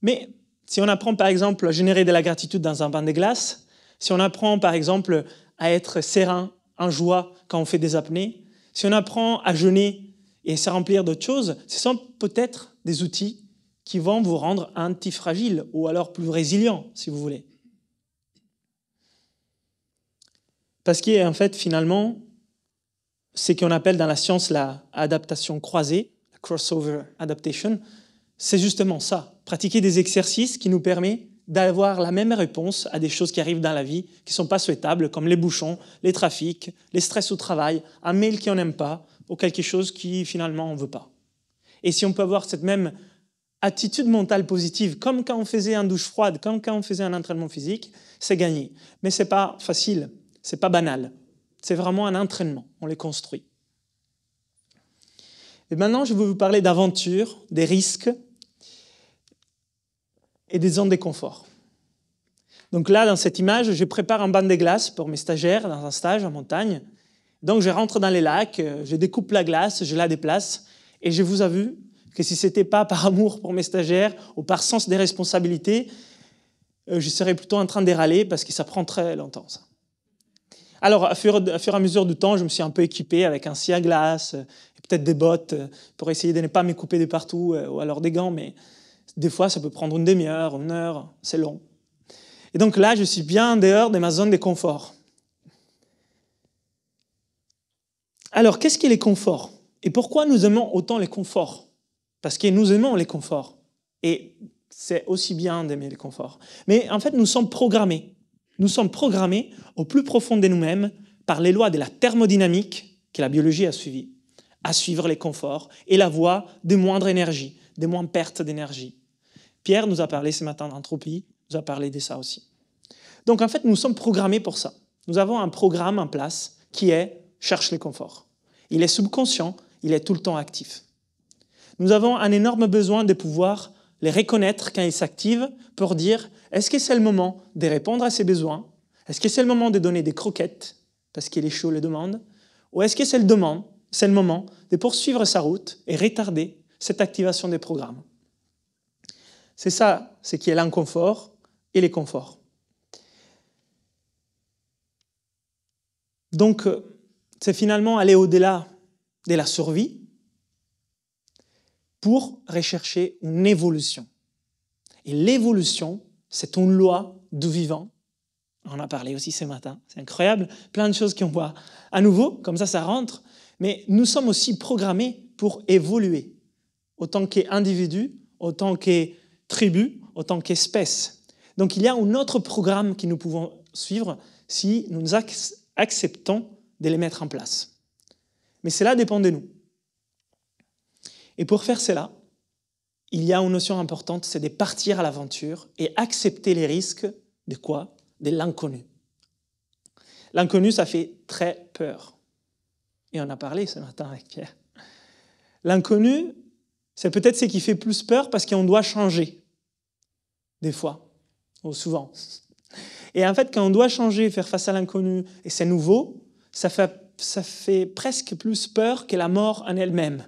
Mais si on apprend par exemple à générer de la gratitude dans un bain de glace, si on apprend par exemple à être serein, en joie quand on fait des apnées, si on apprend à jeûner et se remplir d'autres choses, ce sont peut-être des outils qui vont vous rendre antifragile ou alors plus résilient, si vous voulez. Parce qu'en fait, finalement, ce qu'on appelle dans la science l'adaptation croisée, la crossover adaptation, c'est justement ça. Pratiquer des exercices qui nous permettent d'avoir la même réponse à des choses qui arrivent dans la vie, qui ne sont pas souhaitables, comme les bouchons, les trafics, les stress au travail, un mail qu'on n'aime pas, ou quelque chose qui finalement on ne veut pas. Et si on peut avoir cette même attitude mentale positive, comme quand on faisait une douche froide, comme quand on faisait un entraînement physique, c'est gagné. Mais ce n'est pas facile, ce n'est pas banal. C'est vraiment un entraînement, on les construit. Et maintenant, je vais vous parler d'aventures, des risques et des zones de confort. Donc là, dans cette image, je prépare un banc de glace pour mes stagiaires dans un stage en montagne. Donc je rentre dans les lacs, je découpe la glace, je la déplace, et je vous avoue que si ce n'était pas par amour pour mes stagiaires ou par sens des responsabilités, je serais plutôt en train de râler parce que ça prend très longtemps, ça. Alors, à fur et à mesure du temps, je me suis un peu équipé avec un scie à glace et peut-être des bottes pour essayer de ne pas me couper de partout ou alors des gants, mais des fois, ça peut prendre une demi-heure, une heure, c'est long. Et donc là, je suis bien en dehors de ma zone de confort. Alors, qu'est-ce qu'est les conforts? Et pourquoi nous aimons autant les conforts? Parce que nous aimons les conforts. Et c'est aussi bien d'aimer les conforts. Mais en fait, nous sommes programmés. Nous sommes programmés au plus profond de nous-mêmes par les lois de la thermodynamique que la biologie a suivies, à suivre les conforts et la voie de moindre énergie, de moins perte d'énergie. Pierre nous a parlé ce matin d'entropie, nous a parlé de ça aussi. Donc en fait, nous sommes programmés pour ça. Nous avons un programme en place qui est « cherche les conforts ». Il est subconscient, il est tout le temps actif. Nous avons un énorme besoin de pouvoir les reconnaître quand ils s'activent pour dire « est-ce que c'est le moment de répondre à ces besoins? Est-ce que c'est le moment de donner des croquettes parce que les chiots le demandent? Ou est-ce que c'est le moment de poursuivre sa route et retarder cette activation des programmes ?» C'est ça, ce qui est l'inconfort et les conforts. Donc, c'est finalement aller au-delà de la survie pour rechercher une évolution. Et l'évolution, c'est une loi du vivant. On en a parlé aussi ce matin, c'est incroyable. Plein de choses qu'on voit à nouveau, comme ça rentre. Mais nous sommes aussi programmés pour évoluer, autant qu'individus, autant que tribus, autant qu'espèces. Donc il y a un autre programme que nous pouvons suivre si nous acceptons de les mettre en place. Mais cela dépend de nous. Et pour faire cela, il y a une notion importante, c'est de partir à l'aventure et accepter les risques de quoi? De l'inconnu. L'inconnu, ça fait très peur. Et on a parlé ce matin avec Pierre. L'inconnu, c'est peut-être ce qui fait plus peur parce qu'on doit changer. Des fois, ou souvent. Et en fait, quand on doit changer, faire face à l'inconnu, et c'est nouveau, ça fait presque plus peur que la mort en elle-même,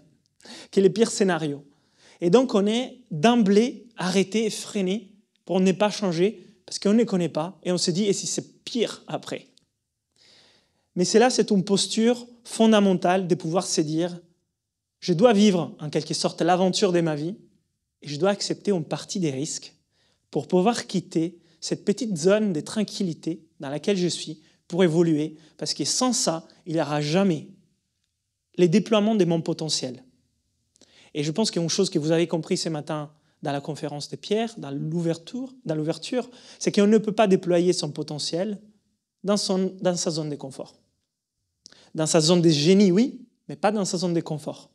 que les pires scénarios. Et donc, on est d'emblée arrêté et freiné pour ne pas changer, parce qu'on ne les connaît pas, et on se dit, et si c'est pire après? Mais c'est une posture fondamentale de pouvoir se dire, je dois vivre en quelque sorte l'aventure de ma vie, et je dois accepter une partie des risques pour pouvoir quitter cette petite zone de tranquillité dans laquelle je suis pour évoluer, parce que sans ça, il n'y aura jamais les déploiements de mon potentiel. Et je pense qu'une chose que vous avez compris ce matin dans la conférence de Pierre, dans l'ouverture, c'est qu'on ne peut pas déployer son potentiel dans sa zone de confort. Dans sa zone de génie, oui, mais pas dans sa zone de confort.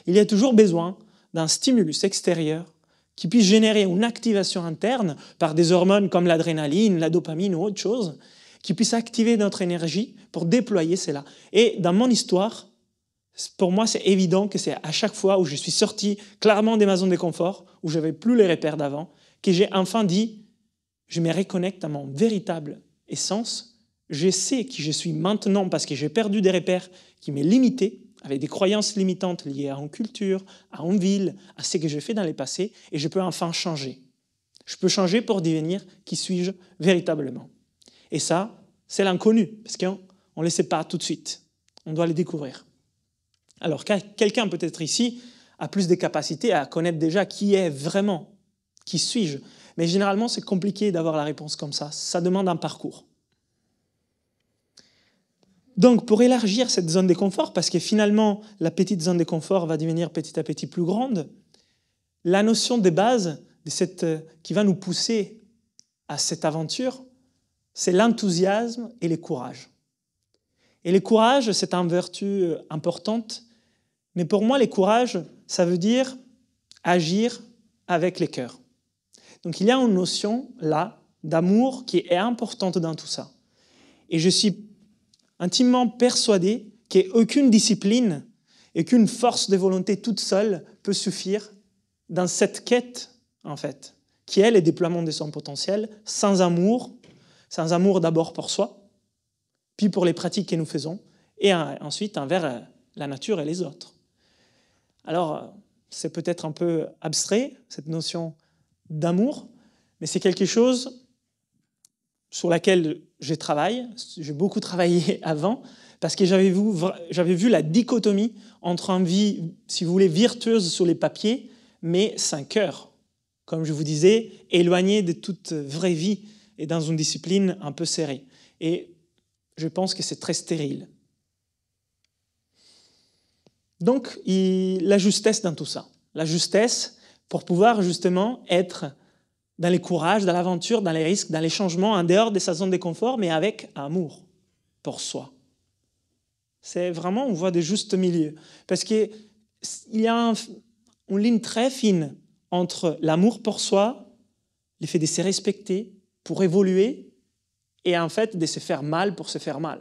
Il y a toujours besoin d'un stimulus extérieur qui puisse générer une activation interne par des hormones comme l'adrénaline, la dopamine ou autre chose, qui puisse activer notre énergie pour déployer cela. Et dans mon histoire, pour moi, c'est évident que c'est à chaque fois où je suis sorti clairement de ma zone de confort, où je n'avais plus les repères d'avant, que j'ai enfin dit, je me reconnecte à mon véritable essence, je sais qui je suis maintenant parce que j'ai perdu des repères qui m'ont limité, avec des croyances limitantes liées à une culture, à une ville, à ce que j'ai fait dans le passé, et je peux enfin changer. Je peux changer pour devenir qui suis-je véritablement. Et ça, c'est l'inconnu, parce qu'on ne le sait pas tout de suite. On doit le découvrir. Alors, quelqu'un peut-être ici a plus de capacités à connaître déjà qui est vraiment, qui suis-je. Mais généralement, c'est compliqué d'avoir la réponse comme ça. Ça demande un parcours. Donc, pour élargir cette zone de confort, parce que finalement, la petite zone de confort va devenir petit à petit plus grande, la notion de base qui va nous pousser à cette aventure, c'est l'enthousiasme et le courage. Et le courage, c'est une vertu importante, mais pour moi, le courage, ça veut dire agir avec les cœurs. Donc, il y a une notion, là, d'amour qui est importante dans tout ça. Et je suis intimement persuadé qu'aucune discipline et qu'une force de volonté toute seule peut suffire dans cette quête, en fait, qui est le déploiement de son potentiel, sans amour d'abord pour soi, puis pour les pratiques que nous faisons, et ensuite envers la nature et les autres. Alors, c'est peut-être un peu abstrait, cette notion d'amour, mais c'est quelque chose sur laquelle j'ai beaucoup travaillé avant, parce que j'avais vu la dichotomie entre une vie, si vous voulez, virtueuse sur les papiers, mais sans cœur. Comme je vous disais, éloignée de toute vraie vie et dans une discipline un peu serrée. Et je pense que c'est très stérile. Donc, la justesse dans tout ça. La justesse pour pouvoir justement être dans les courages, dans l'aventure, dans les risques, dans les changements, en dehors de sa zone de confort, mais avec amour pour soi. C'est vraiment une voie de juste milieu. Parce qu'il y a une ligne très fine entre l'amour pour soi, le fait de se respecter pour évoluer, et en fait de se faire mal pour se faire mal.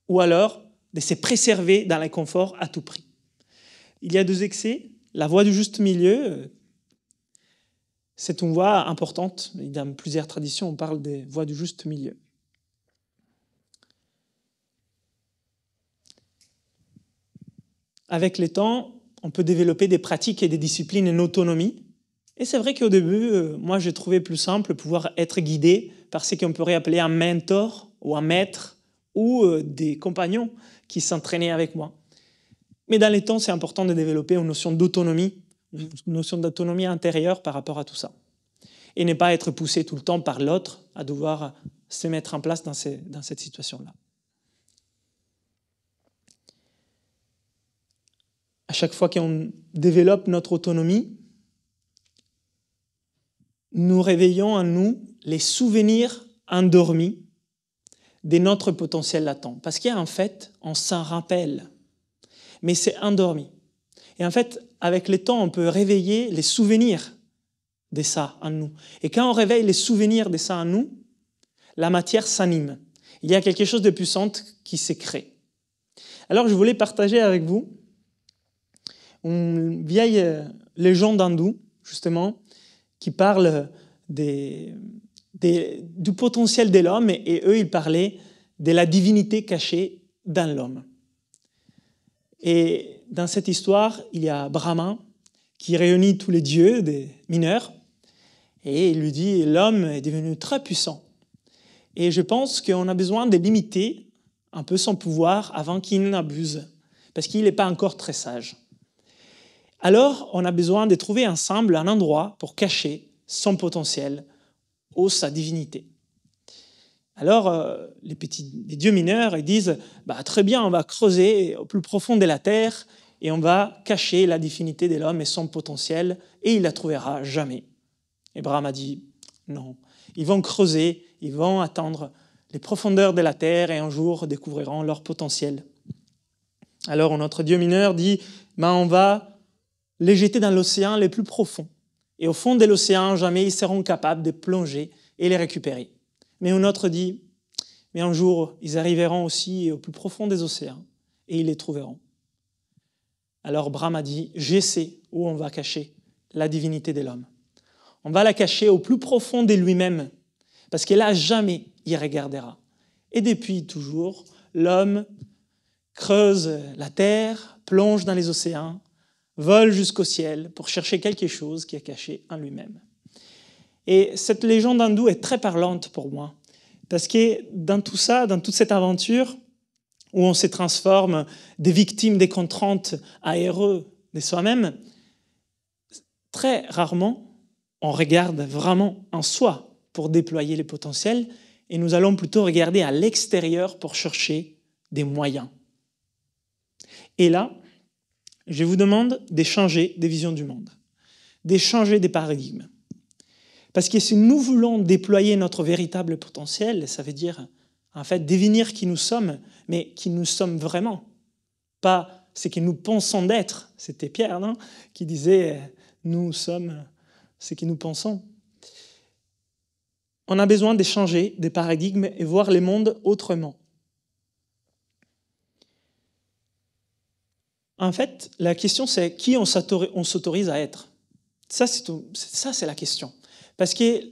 Ou alors de se préserver dans le confort à tout prix. Il y a deux excès. La voie du juste milieu, c'est une voie importante. Dans plusieurs traditions, on parle des voies du juste milieu. Avec le temps, on peut développer des pratiques et des disciplines en autonomie. Et c'est vrai qu'au début, moi, j'ai trouvé plus simple pouvoir être guidé par ce qu'on pourrait appeler un mentor ou un maître ou des compagnons qui s'entraînaient avec moi. Mais dans les temps, c'est important de développer une notion d'autonomie intérieure par rapport à tout ça. Et ne pas être poussé tout le temps par l'autre à devoir se mettre en place dans cette situation-là. À chaque fois qu'on développe notre autonomie, nous réveillons en nous les souvenirs endormis de notre potentiel latent. Parce qu'en fait, on s'en rappelle, mais c'est endormi. Et en fait, avec le temps, on peut réveiller les souvenirs de ça en nous. Et quand on réveille les souvenirs de ça en nous, la matière s'anime. Il y a quelque chose de puissant qui se crée. Alors, je voulais partager avec vous une vieille légende hindoue, justement, qui parle du potentiel de l'homme, et eux, ils parlaient de la divinité cachée dans l'homme. Et dans cette histoire, il y a Brahma qui réunit tous les dieux des mineurs, Et il lui dit, l'homme est devenu très puissant. Et je pense qu'on a besoin de limiter un peu son pouvoir avant qu'il n'abuse, parce qu'il n'est pas encore très sage. Alors, on a besoin de trouver ensemble un endroit pour cacher son potentiel ou sa divinité. Alors, les dieux mineurs, ils disent, très bien, on va creuser au plus profond de la terre et on va cacher la divinité de l'homme et son potentiel, et il ne la trouvera jamais. Et Brahma a dit, non, ils vont creuser, ils vont attendre les profondeurs de la terre et un jour découvriront leur potentiel. Alors notre dieu mineur dit, on va les jeter dans l'océan le plus profond. Et au fond de l'océan, jamais ils seront capables de plonger et les récupérer. Mais un autre dit, mais un jour, ils arriveront aussi au plus profond des océans et ils les trouveront. Alors Brahma dit, je sais où on va cacher la divinité de l'homme. On va la cacher au plus profond de lui-même, parce que là, jamais il regardera. Et depuis toujours, l'homme creuse la terre, plonge dans les océans, vole jusqu'au ciel pour chercher quelque chose qui est caché en lui-même. Et cette légende hindoue est très parlante pour moi, parce que dans tout ça, dans toute cette aventure, où on se transforme des victimes des contraintes à héros de soi-même, très rarement, on regarde vraiment en soi pour déployer les potentiels, et nous allons plutôt regarder à l'extérieur pour chercher des moyens. Et là, je vous demande de changer des visions du monde, de changer des paradigmes. Parce que si nous voulons déployer notre véritable potentiel, ça veut dire en fait devenir qui nous sommes, mais qui nous sommes vraiment, pas ce que nous pensons d'être. C'était Pierre, non, qui disait « nous sommes ce que nous pensons ». On a besoin de changer des paradigmes et voir le monde autrement. En fait, la question c'est qui on s'autorise à être. Ça, c'est la question. Parce que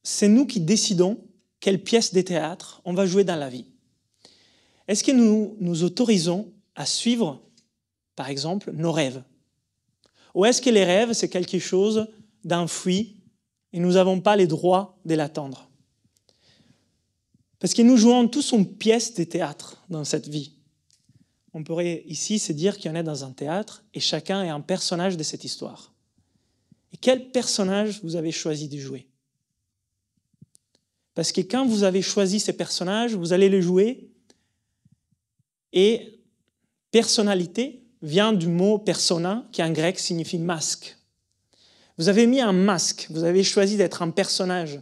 c'est nous qui décidons quelle pièce de théâtre on va jouer dans la vie. Est-ce que nous nous autorisons à suivre, par exemple, nos rêves? Ou est-ce que les rêves, c'est quelque chose d'enfoui et nous n'avons pas les droits de l'attendre? Parce que nous jouons tous une pièce de théâtre dans cette vie. On pourrait ici se dire qu'on est dans un théâtre et chacun est un personnage de cette histoire. Et quel personnage vous avez choisi de jouer? Parce que quand vous avez choisi ces personnages, vous allez les jouer. Et personnalité vient du mot persona, qui en grec signifie masque. Vous avez mis un masque, vous avez choisi d'être un personnage.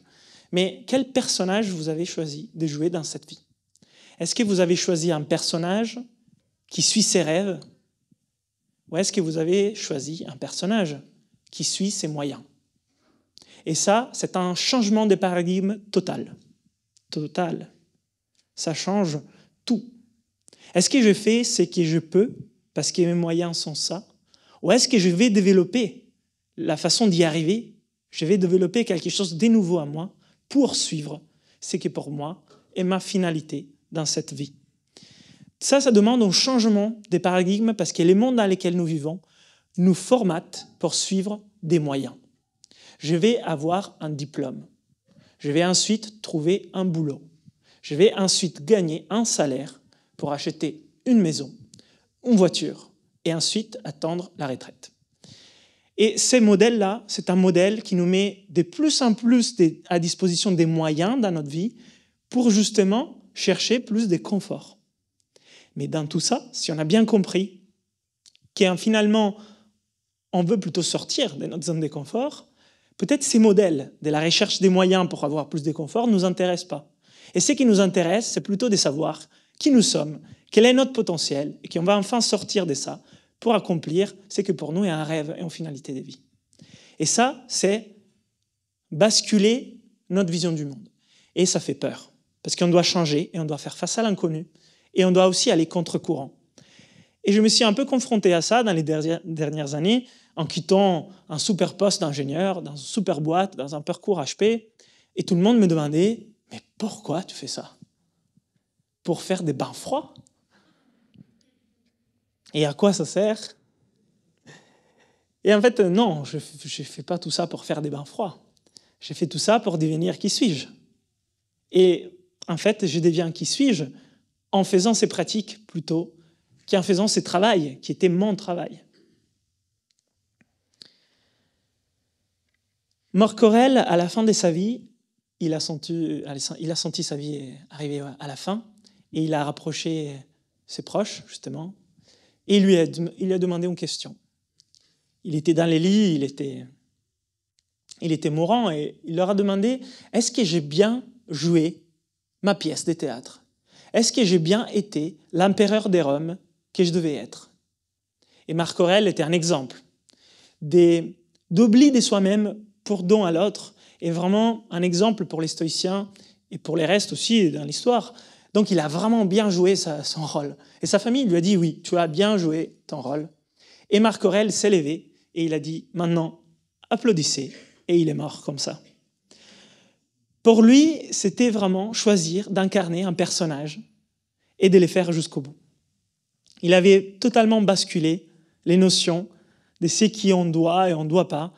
Mais quel personnage vous avez choisi de jouer dans cette vie? Est-ce que vous avez choisi un personnage qui suit ses rêves? Ou est-ce que vous avez choisi un personnage qui suit ses moyens? Et ça, c'est un changement de paradigme total. Total. Ça change tout. Est-ce que je fais ce que je peux parce que mes moyens sont ça? Ou est-ce que je vais développer la façon d'y arriver? Je vais développer quelque chose de nouveau à moi pour suivre ce qui pour moi est ma finalité dans cette vie. Ça demande un changement des paradigmes parce que les mondes dans lesquels nous vivons nous formatent pour suivre des moyens. Je vais avoir un diplôme. Je vais ensuite trouver un boulot. Je vais ensuite gagner un salaire pour acheter une maison, une voiture et ensuite attendre la retraite. Et ces modèles-là, c'est un modèle qui nous met de plus en plus à disposition des moyens dans notre vie pour justement chercher plus de confort. Mais dans tout ça, si on a bien compris que finalement, on veut plutôt sortir de notre zone de confort, peut-être ces modèles de la recherche des moyens pour avoir plus de confort ne nous intéressent pas. Et ce qui nous intéresse, c'est plutôt de savoir qui nous sommes, quel est notre potentiel, et qu'on va enfin sortir de ça pour accomplir ce que pour nous est un rêve et une finalité de vie. Et ça, c'est basculer notre vision du monde. Et ça fait peur, parce qu'on doit changer et on doit faire face à l'inconnu, et on doit aussi aller contre-courant. Et je me suis un peu confronté à ça dans les dernières années, en quittant un super poste d'ingénieur, dans une super boîte, dans un parcours HP, et tout le monde me demandait « Mais pourquoi tu fais ça? Pour faire des bains froids? Et à quoi ça sert ?» Et en fait, non, je ne fais pas tout ça pour faire des bains froids. J'ai fait tout ça pour devenir qui suis-je. Et en fait, je deviens qui suis-je en faisant ces pratiques plutôt qu'en faisant ce travail qui était mon travail. Marc Aurèle, à la fin de sa vie, il a senti sa vie arriver à la fin et il a rapproché ses proches, justement, et il lui a demandé une question. Il était dans les lits, il était mourant et il leur a demandé « Est-ce que j'ai bien joué ma pièce de théâtre? Est-ce que j'ai bien été l'empereur des Roms que je devais être ?» Et Marc Aurèle était un exemple d'oubli de soi-même pour don à l'autre, et vraiment un exemple pour les stoïciens et pour les restes aussi dans l'histoire. Donc il a vraiment bien joué son rôle. Et sa famille lui a dit « Oui, tu as bien joué ton rôle. » Et Marc Aurèle s'est levé et il a dit « Maintenant, applaudissez. » Et il est mort comme ça. Pour lui, c'était vraiment choisir d'incarner un personnage et de le faire jusqu'au bout. Il avait totalement basculé les notions de ce qui on doit et on ne doit pas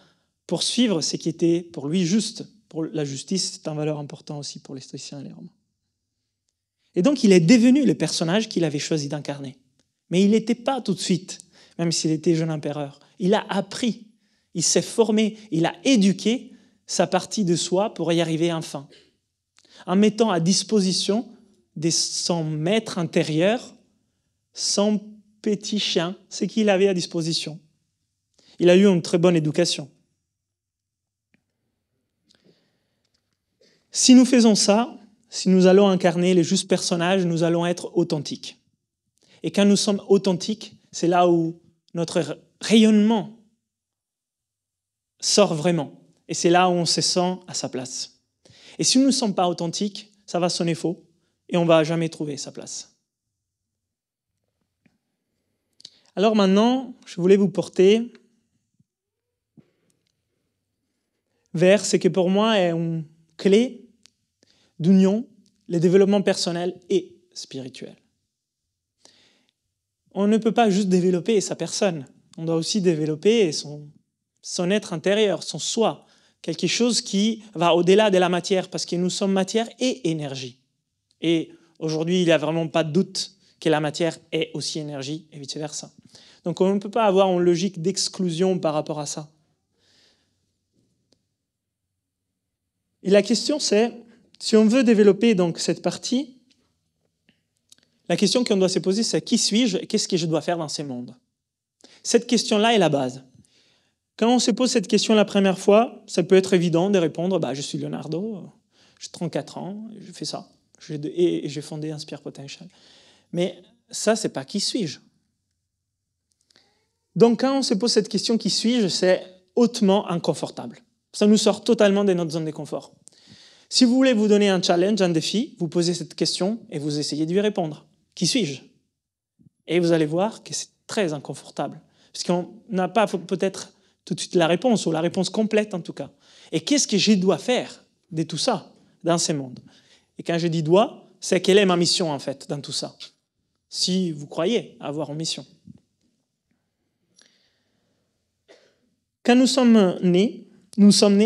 pour suivre ce qui était pour lui juste. Pour la justice, c'est une valeur importante aussi pour les stoïciens et les romains. Et donc, il est devenu le personnage qu'il avait choisi d'incarner. Mais il n'était pas tout de suite, même s'il était jeune empereur. Il a appris, il s'est formé, il a éduqué sa partie de soi pour y arriver enfin. En mettant à disposition de son maître intérieur, son petit chien, ce qu'il avait à disposition. Il a eu une très bonne éducation. Si nous faisons ça, si nous allons incarner les justes personnages, nous allons être authentiques. Et quand nous sommes authentiques, c'est là où notre rayonnement sort vraiment. Et c'est là où on se sent à sa place. Et si nous ne sommes pas authentiques, ça va sonner faux et on ne va jamais trouver sa place. Alors maintenant, je voulais vous porter vers ce que pour moi est une clé d'union, le développement personnel et spirituel. On ne peut pas juste développer sa personne, on doit aussi développer son être intérieur, son soi, quelque chose qui va au-delà de la matière, parce que nous sommes matière et énergie. Et aujourd'hui, il n'y a vraiment pas de doute que la matière est aussi énergie et vice-versa. Donc on ne peut pas avoir une logique d'exclusion par rapport à ça. Et la question c'est, si on veut développer donc cette partie, la question qu'on doit se poser c'est qui suis-je et qu'est-ce que je dois faire dans ce monde? Cette question-là est la base. Quand on se pose cette question la première fois, ça peut être évident de répondre « je suis Leonardo, j'ai 34 ans, je fais ça, et j'ai fondé Inspire Potential ». Mais ça, c'est pas qui suis-je. Donc quand on se pose cette question « qui suis-je », c'est hautement inconfortable. Ça nous sort totalement de notre zone de confort. Si vous voulez vous donner un challenge, un défi, vous posez cette question et vous essayez d'y répondre. Qui suis-je? Et vous allez voir que c'est très inconfortable. Parce qu'on n'a pas peut-être tout de suite la réponse, ou la réponse complète en tout cas. Et qu'est-ce que je dois faire de tout ça dans ce monde? Et quand je dis dois, c'est quelle est ma mission en fait dans tout ça? Si vous croyez avoir une mission. Quand nous sommes nés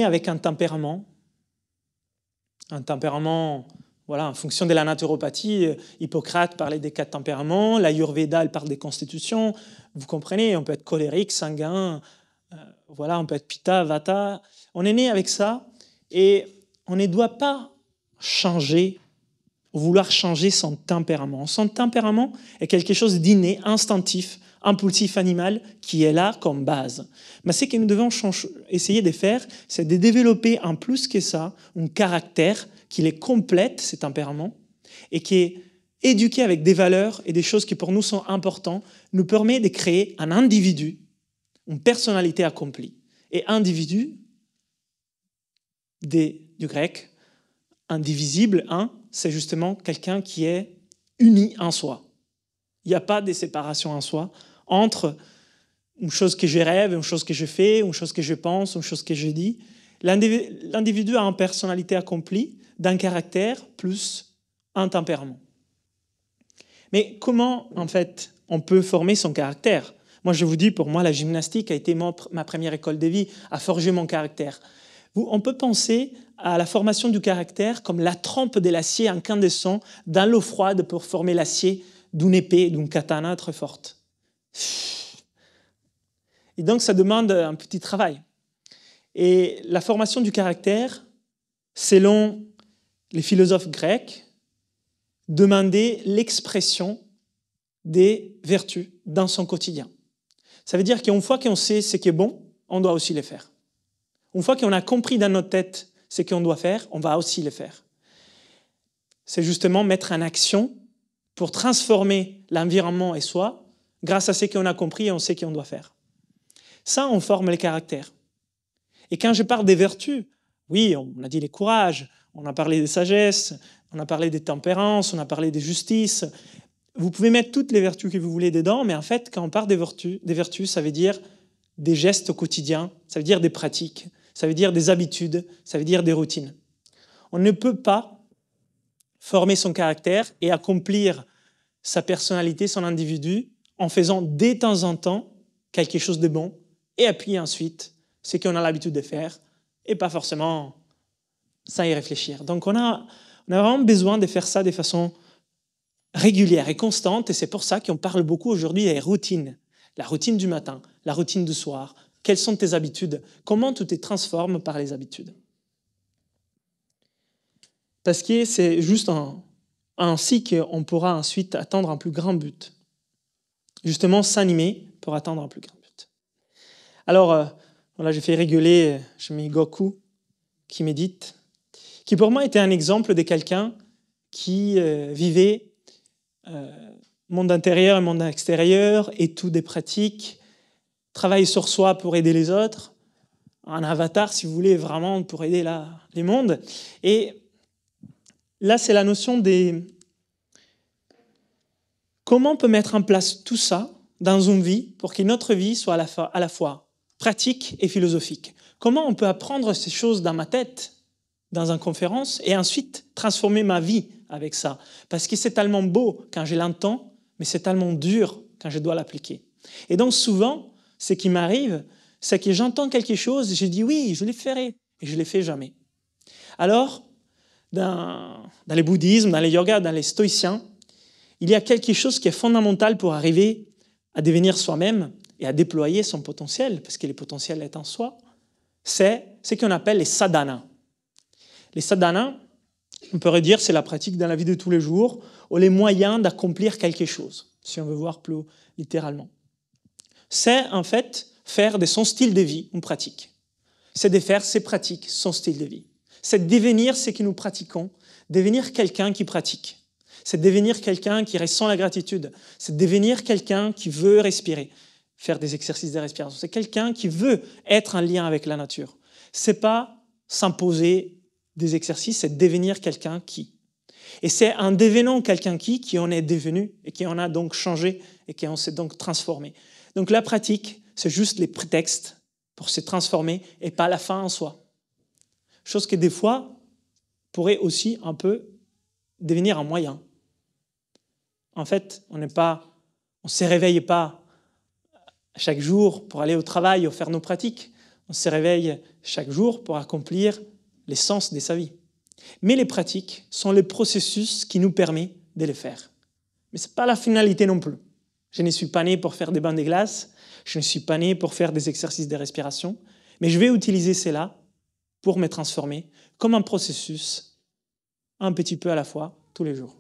avec un tempérament, voilà, en fonction de la naturopathie, Hippocrate parlait des 4 tempéraments, l'Ayurveda elle parle des constitutions, vous comprenez, on peut être colérique, sanguin, voilà, on peut être Pitta, Vata. On est né avec ça et on ne doit pas changer, vouloir changer son tempérament. Son tempérament est quelque chose d'inné, instinctif, impulsif, animal, qui est là comme base. Mais ce que nous devons essayer de faire, c'est de développer en plus que ça, un caractère qui les complète, ces tempéraments, et qui est éduqué avec des valeurs et des choses qui pour nous sont importantes, nous permet de créer un individu, une personnalité accomplie. Et individu, du grec, indivisible, c'est justement quelqu'un qui est uni en soi. Il n'y a pas de séparation en soi entre une chose que je rêve, une chose que je fais, une chose que je pense, une chose que je dis. L'individu a une personnalité accomplie d'un caractère plus un tempérament. Mais comment, en fait, on peut former son caractère? Moi, je vous dis, pour moi, la gymnastique a été ma première école de vie, a forgé mon caractère. On peut penser à la formation du caractère comme la trempe de l'acier incandescent dans l'eau froide pour former l'acier d'une épée, d'une katana très forte. Et donc, ça demande un petit travail. Et la formation du caractère, selon les philosophes grecs, demandait l'expression des vertus dans son quotidien. Ça veut dire qu'une fois qu'on sait ce qui est bon, on doit aussi le faire. Une fois qu'on a compris dans notre tête ce qu'on doit faire, on va aussi le faire. C'est justement mettre en action pour transformer l'environnement et soi grâce à ce qu'on a compris et on sait qu'on doit faire. Ça, on forme le caractère. Et quand je parle des vertus, oui, on a dit les courages, on a parlé de sagesse, on a parlé des tempérances, on a parlé de justice. Vous pouvez mettre toutes les vertus que vous voulez dedans, mais en fait, quand on parle des vertus, ça veut dire des gestes au quotidien, ça veut dire des pratiques, ça veut dire des habitudes, ça veut dire des routines. On ne peut pas former son caractère et accomplir sa personnalité, son individu, en faisant de temps en temps quelque chose de bon et appuyer ensuite ce qu'on a l'habitude de faire et pas forcément sans y réfléchir. Donc on a vraiment besoin de faire ça de façon régulière et constante et c'est pour ça qu'on parle beaucoup aujourd'hui des routines. La routine du matin, la routine du soir. Quelles sont tes habitudes? Comment tu te transformes par les habitudes? Parce que c'est juste ainsi qu'on pourra ensuite atteindre un plus grand but. Justement, s'animer pour atteindre un plus grand but. Alors, voilà, j'ai fait rigoler, j'ai mis Goku qui médite, qui pour moi était un exemple de quelqu'un qui vivait monde intérieur et monde extérieur, études des pratiques, travaille sur soi pour aider les autres, un avatar, si vous voulez, vraiment pour aider les mondes. Et là, c'est la notion des... Comment on peut mettre en place tout ça dans une vie pour que notre vie soit à la fois pratique et philosophique? Comment on peut apprendre ces choses dans ma tête, dans une conférence, et ensuite transformer ma vie avec ça? Parce que c'est tellement beau quand je l'entends, mais c'est tellement dur quand je dois l'appliquer. Et donc souvent, ce qui m'arrive, c'est que j'entends quelque chose, et je dis oui, je le ferai, et je ne le fais jamais. Alors, dans le bouddhisme, dans le yoga, dans les stoïciens, il y a quelque chose qui est fondamental pour arriver à devenir soi-même et à déployer son potentiel, parce que le potentiel est en soi, c'est ce qu'on appelle les sadhanas. Les sadhanas, on pourrait dire, c'est la pratique dans la vie de tous les jours, ou les moyens d'accomplir quelque chose, si on veut voir plus littéralement. C'est en fait faire de son style de vie une pratique. C'est de faire ses pratiques, son style de vie. C'est devenir ce que nous pratiquons, devenir quelqu'un qui pratique. C'est devenir quelqu'un qui ressent la gratitude. C'est devenir quelqu'un qui veut respirer, faire des exercices de respiration. C'est quelqu'un qui veut être en lien avec la nature. C'est pas s'imposer des exercices, c'est devenir quelqu'un qui. Et c'est en devenant quelqu'un qui on est devenu et qui on a donc changé et qui on s'est donc transformé. Donc la pratique, c'est juste les prétextes pour se transformer et pas la fin en soi. Chose que des fois pourrait aussi un peu devenir un moyen. En fait, on ne se réveille pas chaque jour pour aller au travail ou faire nos pratiques. On se réveille chaque jour pour accomplir l'essence de sa vie. Mais les pratiques sont le processus qui nous permet de les faire. Mais ce n'est pas la finalité non plus. Je ne suis pas né pour faire des bains de glace, je ne suis pas né pour faire des exercices de respiration, mais je vais utiliser cela pour me transformer comme un processus, un petit peu à la fois, tous les jours.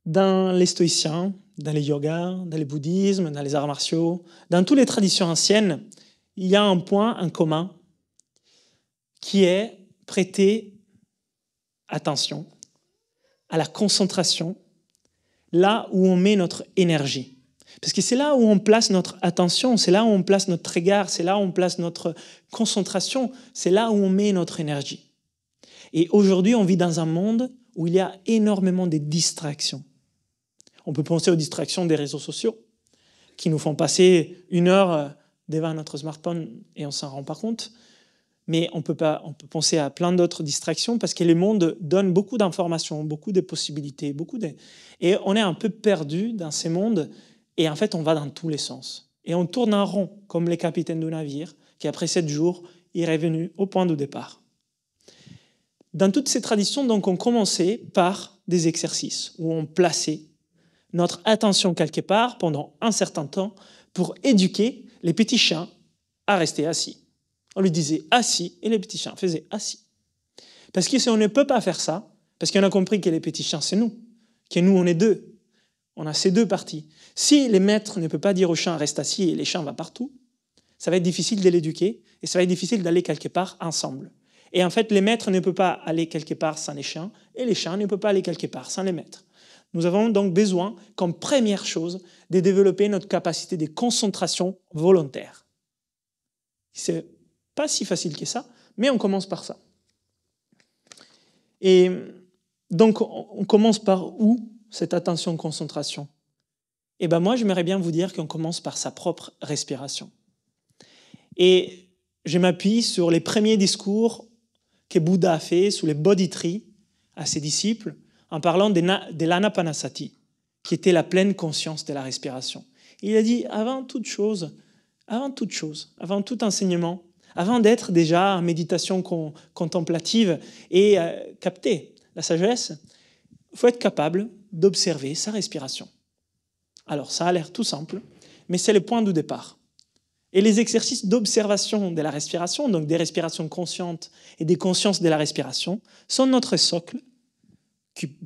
Dans les stoïciens, dans les yogas, dans les bouddhismes, dans les arts martiaux, dans toutes les traditions anciennes, il y a un point en commun qui est prêter attention à la concentration, là où on met notre énergie. Parce que c'est là où on place notre attention, c'est là où on place notre regard, c'est là où on place notre concentration, c'est là où on met notre énergie. Et aujourd'hui, on vit dans un monde où il y a énormément de distractions. On peut penser aux distractions des réseaux sociaux, qui nous font passer 1 heure devant notre smartphone et on ne s'en rend pas compte. Mais on peut penser à plein d'autres distractions parce que le monde donne beaucoup d'informations, beaucoup de possibilités, et on est un peu perdu dans ces mondes et en fait on va dans tous les sens. Et on tourne en rond, comme les capitaines de navire, qui après 7 jours, est revenu au point de départ. Dans toutes ces traditions, donc, on commençait par des exercices où on plaçait notre attention quelque part pendant un certain temps pour éduquer les petits chiens à rester assis. On lui disait assis et les petits chiens faisaient assis. Parce que si on ne peut pas faire ça, parce qu'on a compris que les petits chiens c'est nous, que nous on est deux, on a ces deux parties. Si les maîtres ne peuvent pas dire aux chiens reste assis et les chiens vont partout, ça va être difficile de l'éduquer et ça va être difficile d'aller quelque part ensemble. Et en fait, les maîtres ne peuvent pas aller quelque part sans les chiens et les chiens ne peuvent pas aller quelque part sans les maîtres. Nous avons donc besoin, comme première chose, de développer notre capacité de concentration volontaire. C'est pas si facile que ça, mais on commence par ça. Et donc, on commence par où, cette attention-concentration? Eh bien, moi, j'aimerais bien vous dire qu'on commence par sa propre respiration. Et je m'appuie sur les premiers discours que Bouddha a fait sous les Bodhitris à ses disciples en parlant de l'Anapanasati, qui était la pleine conscience de la respiration. Il a dit, avant toute chose, avant tout enseignement, avant d'être déjà en méditation contemplative et capter la sagesse, il faut être capable d'observer sa respiration. Alors, ça a l'air tout simple, mais c'est le point de départ. Et les exercices d'observation de la respiration, donc des respirations conscientes et des consciences de la respiration, sont notre socle, qui,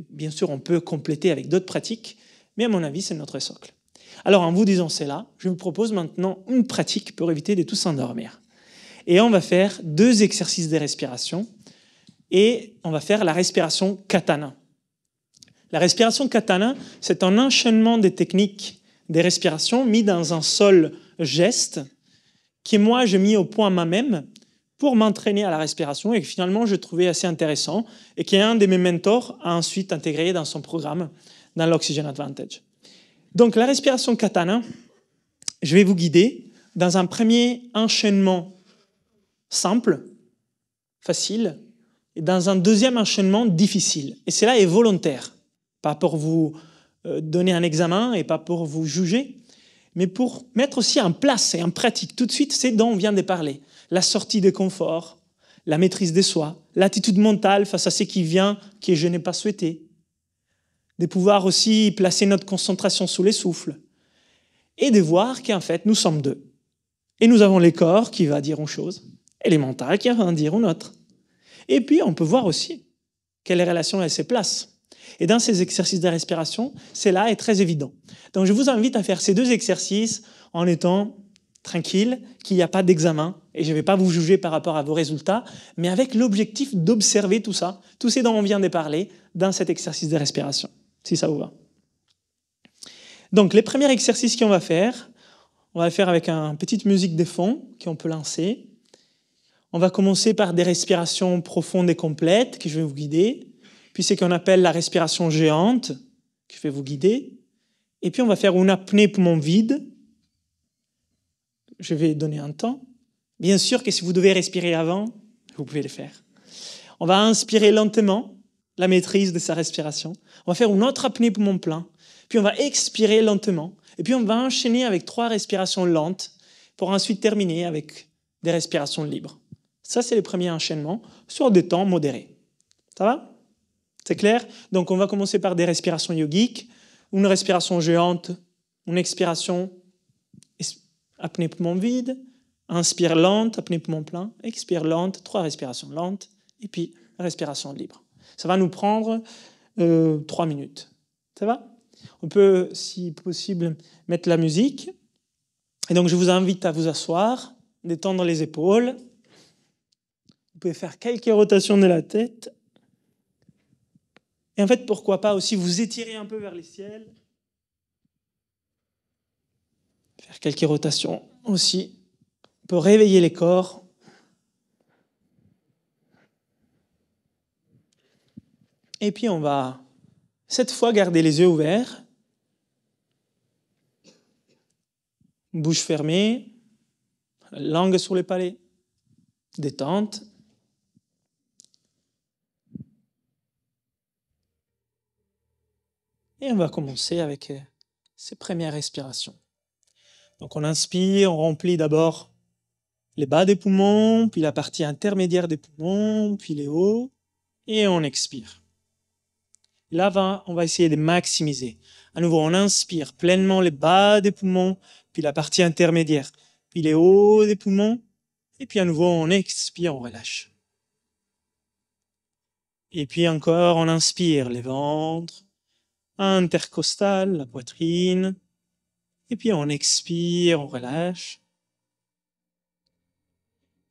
bien sûr, on peut compléter avec d'autres pratiques, mais à mon avis, c'est notre socle. Alors, en vous disant cela, je vous propose maintenant une pratique pour éviter de tous s'endormir. Et on va faire 2 exercices de respiration et on va faire la respiration katana. La respiration katana, c'est un enchaînement des techniques de respiration mis dans un seul geste que moi, j'ai mis au point moi-même pour m'entraîner à la respiration et que finalement, je trouvais assez intéressant et qu'un de mes mentors a ensuite intégré dans son programme, dans l'Oxygen Advantage. Donc, la respiration katana, je vais vous guider dans un premier enchaînement simple, facile, et dans un deuxième enchaînement difficile. Et cela est volontaire, pas pour vous donner un examen et pas pour vous juger, mais pour mettre aussi en place et en pratique tout de suite ce dont on vient de parler. La sortie de confort, la maîtrise de soi, l'attitude mentale face à ce qui vient que je n'ai pas souhaité, de pouvoir aussi placer notre concentration sous les souffles et de voir qu'en fait, nous sommes deux. Et nous avons les corps qui va dire une chose et les mentales qui vont dire une autre. Et puis, on peut voir aussi quelle relation elle se place. Et dans ces exercices de respiration, cela est très évident. Donc, je vous invite à faire ces 2 exercices en étant tranquille, qu'il n'y a pas d'examen, et je ne vais pas vous juger par rapport à vos résultats, mais avec l'objectif d'observer tout ça, tout ce dont on vient de parler, dans cet exercice de respiration, si ça vous va. Donc, les premiers exercices qu'on va faire avec une petite musique de fond qu'on peut lancer. On va commencer par des respirations profondes et complètes que je vais vous guider. Puis ce qu'on appelle la respiration géante, que je vais vous guider. Et puis on va faire une apnée poumon vide. Je vais donner un temps. Bien sûr que si vous devez respirer avant, vous pouvez le faire. On va inspirer lentement, la maîtrise de sa respiration. On va faire une autre apnée poumon plein. Puis on va expirer lentement. Et puis on va enchaîner avec 3 respirations lentes pour ensuite terminer avec des respirations libres. Ça, c'est le premier enchaînement sur des temps modérés. Ça va? C'est clair? Donc, on va commencer par des respirations yogiques, une respiration géante, une expiration, apnée poumon vide, inspire lente, apnée poumon plein, expire lente, 3 respirations lentes, et puis respiration libre. Ça va nous prendre 3 minutes. Ça va? On peut, si possible, mettre la musique. Et donc, je vous invite à vous asseoir, détendre les épaules. Vous pouvez faire quelques rotations de la tête. Et en fait, pourquoi pas aussi vous étirer un peu vers les ciels. Faire quelques rotations aussi pour réveiller les corps. Et puis, on va cette fois garder les yeux ouverts. Bouche fermée. Langue sur les palais. Détente. Et on va commencer avec ces premières respirations. Donc on inspire, on remplit d'abord les bas des poumons, puis la partie intermédiaire des poumons, puis les hauts, et on expire. Là, on va essayer de maximiser. À nouveau, on inspire pleinement les bas des poumons, puis la partie intermédiaire, puis les hauts des poumons, et puis à nouveau, on expire, on relâche. Et puis encore, on inspire les ventres, intercostal, la poitrine, et puis on expire, on relâche.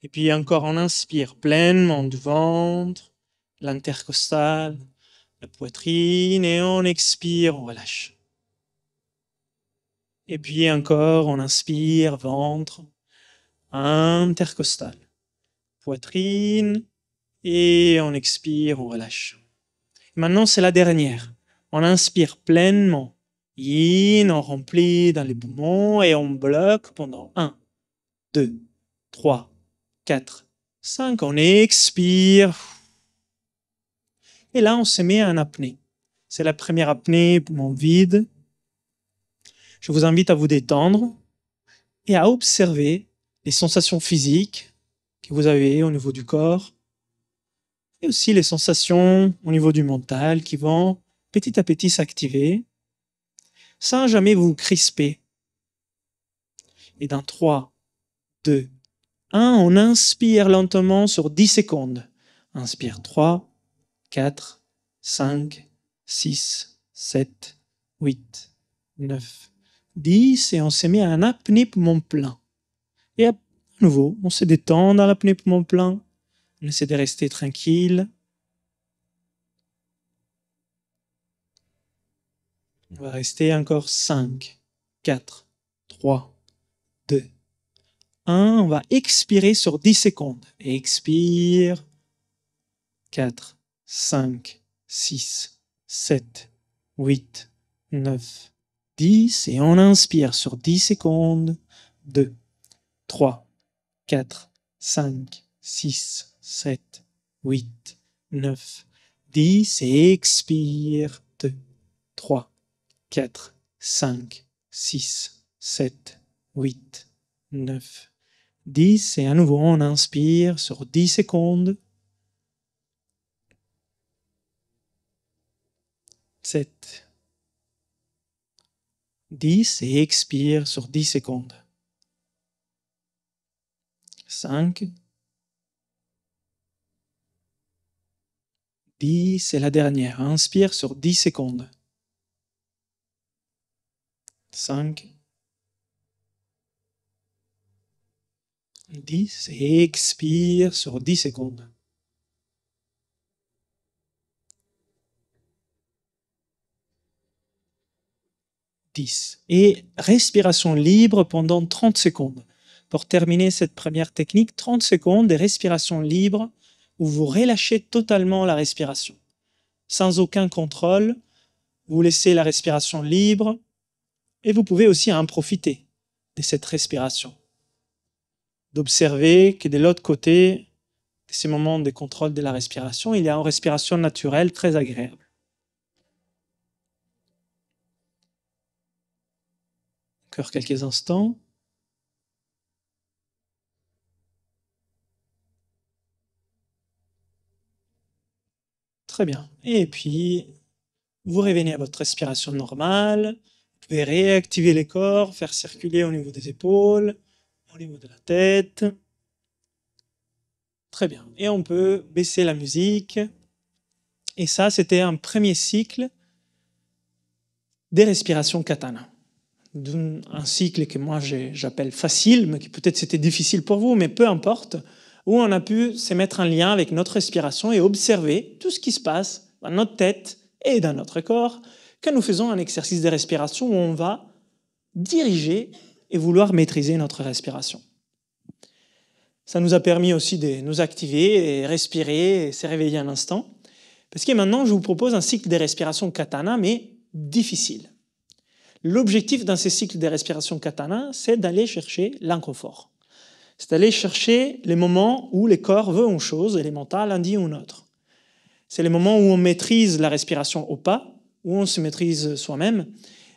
Et puis encore, on inspire pleinement du ventre, l'intercostal, la poitrine, et on expire, on relâche. Et puis encore, on inspire, ventre, intercostal, poitrine, et on expire, on relâche. Maintenant, c'est la dernière. On inspire pleinement, in, on remplit dans les poumons, et on bloque pendant 1, 2, 3, 4, 5, on expire. Et là, on se met en apnée. C'est la première apnée, poumon vide. Je vous invite à vous détendre et à observer les sensations physiques que vous avez au niveau du corps et aussi les sensations au niveau du mental qui vont petit à petit s'activer sans jamais vous crisper. Et dans 3, 2, 1, on inspire lentement sur 10 secondes. Inspire 3, 4, 5, 6, 7, 8, 9, 10 et on se met en apnée poumon plein. Et à nouveau, on se détend dans l'apnée poumon plein. On essaie de rester tranquille. On va rester encore 5, 4, 3, 2, 1. On va expirer sur 10 secondes. Expire. 4, 5, 6, 7, 8, 9, 10. Et on inspire sur 10 secondes. 2, 3, 4, 5, 6, 7, 8, 9, 10. Et expire. 2, 3, 4, 5, 6, 7, 8, 9, 10. Et à nouveau, on inspire sur 10 secondes. 7, 10 et expire sur 10 secondes. 5, 10 et la dernière. Inspire sur 10 secondes. 5, 10 et expire sur 10 secondes. 10. Et respiration libre pendant 30 secondes. Pour terminer cette première technique, 30 secondes de respiration libre où vous relâchez totalement la respiration. Sans aucun contrôle, vous laissez la respiration libre et vous pouvez aussi en profiter de cette respiration. D'observer que de l'autre côté de ces moments de contrôle de la respiration, il y a une respiration naturelle très agréable. Encore quelques instants. Très bien. Et puis, vous revenez à votre respiration normale. Vous pouvez réactiver les corps, faire circuler au niveau des épaules, au niveau de la tête. Très bien. Et on peut baisser la musique. Et ça, c'était un premier cycle des respirations katana. Un cycle que moi j'appelle facile, mais qui peut-être c'était difficile pour vous, mais peu importe, où on a pu se mettre en lien avec notre respiration et observer tout ce qui se passe dans notre tête et dans notre corps quand nous faisons un exercice de respiration où on va diriger et vouloir maîtriser notre respiration. Ça nous a permis aussi de nous activer et respirer et se réveiller un instant. Parce que maintenant, je vous propose un cycle de respiration katana, mais difficile. L'objectif dans ces cycles de respiration katana, c'est d'aller chercher l'inconfort. C'est d'aller chercher les moments où le corps veut une chose et le mental en dit une autre. C'est les moments où on maîtrise la respiration au pas, où on se maîtrise soi-même,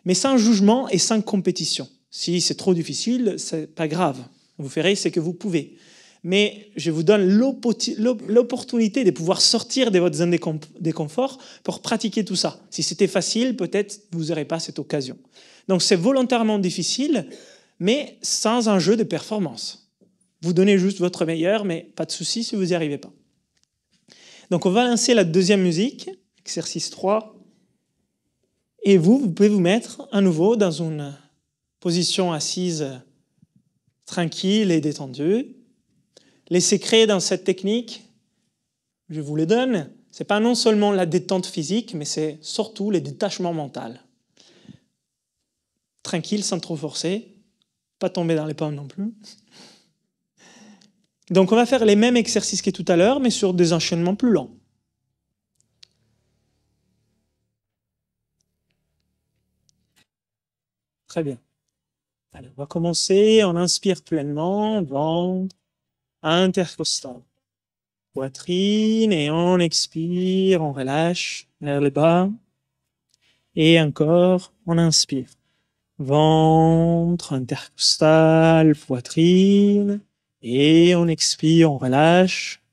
mais sans jugement et sans compétition. Si c'est trop difficile, c'est pas grave. Vous ferez ce que vous pouvez. Mais je vous donne l'opportunité de pouvoir sortir de votre zone de confort pour pratiquer tout ça. Si c'était facile, peut-être vous n'aurez pas cette occasion. Donc c'est volontairement difficile, mais sans un jeu de performance. Vous donnez juste votre meilleur, mais pas de souci si vous n'y arrivez pas. Donc on va lancer la deuxième musique, exercice 3. Et vous pouvez vous mettre à nouveau dans une position assise tranquille et détendue. Les secrets dans cette technique, je vous les donne, ce n'est pas non seulement la détente physique, mais c'est surtout le détachement mental. Tranquille, sans trop forcer, pas tomber dans les pommes non plus. Donc on va faire les mêmes exercices que tout à l'heure, mais sur des enchaînements plus lents. Très bien. Allez, on va commencer, on inspire pleinement, ventre, intercostal, poitrine, et on expire, on relâche vers le bas. Et encore, on inspire. Ventre, intercostal, poitrine. Et on expire, on relâche.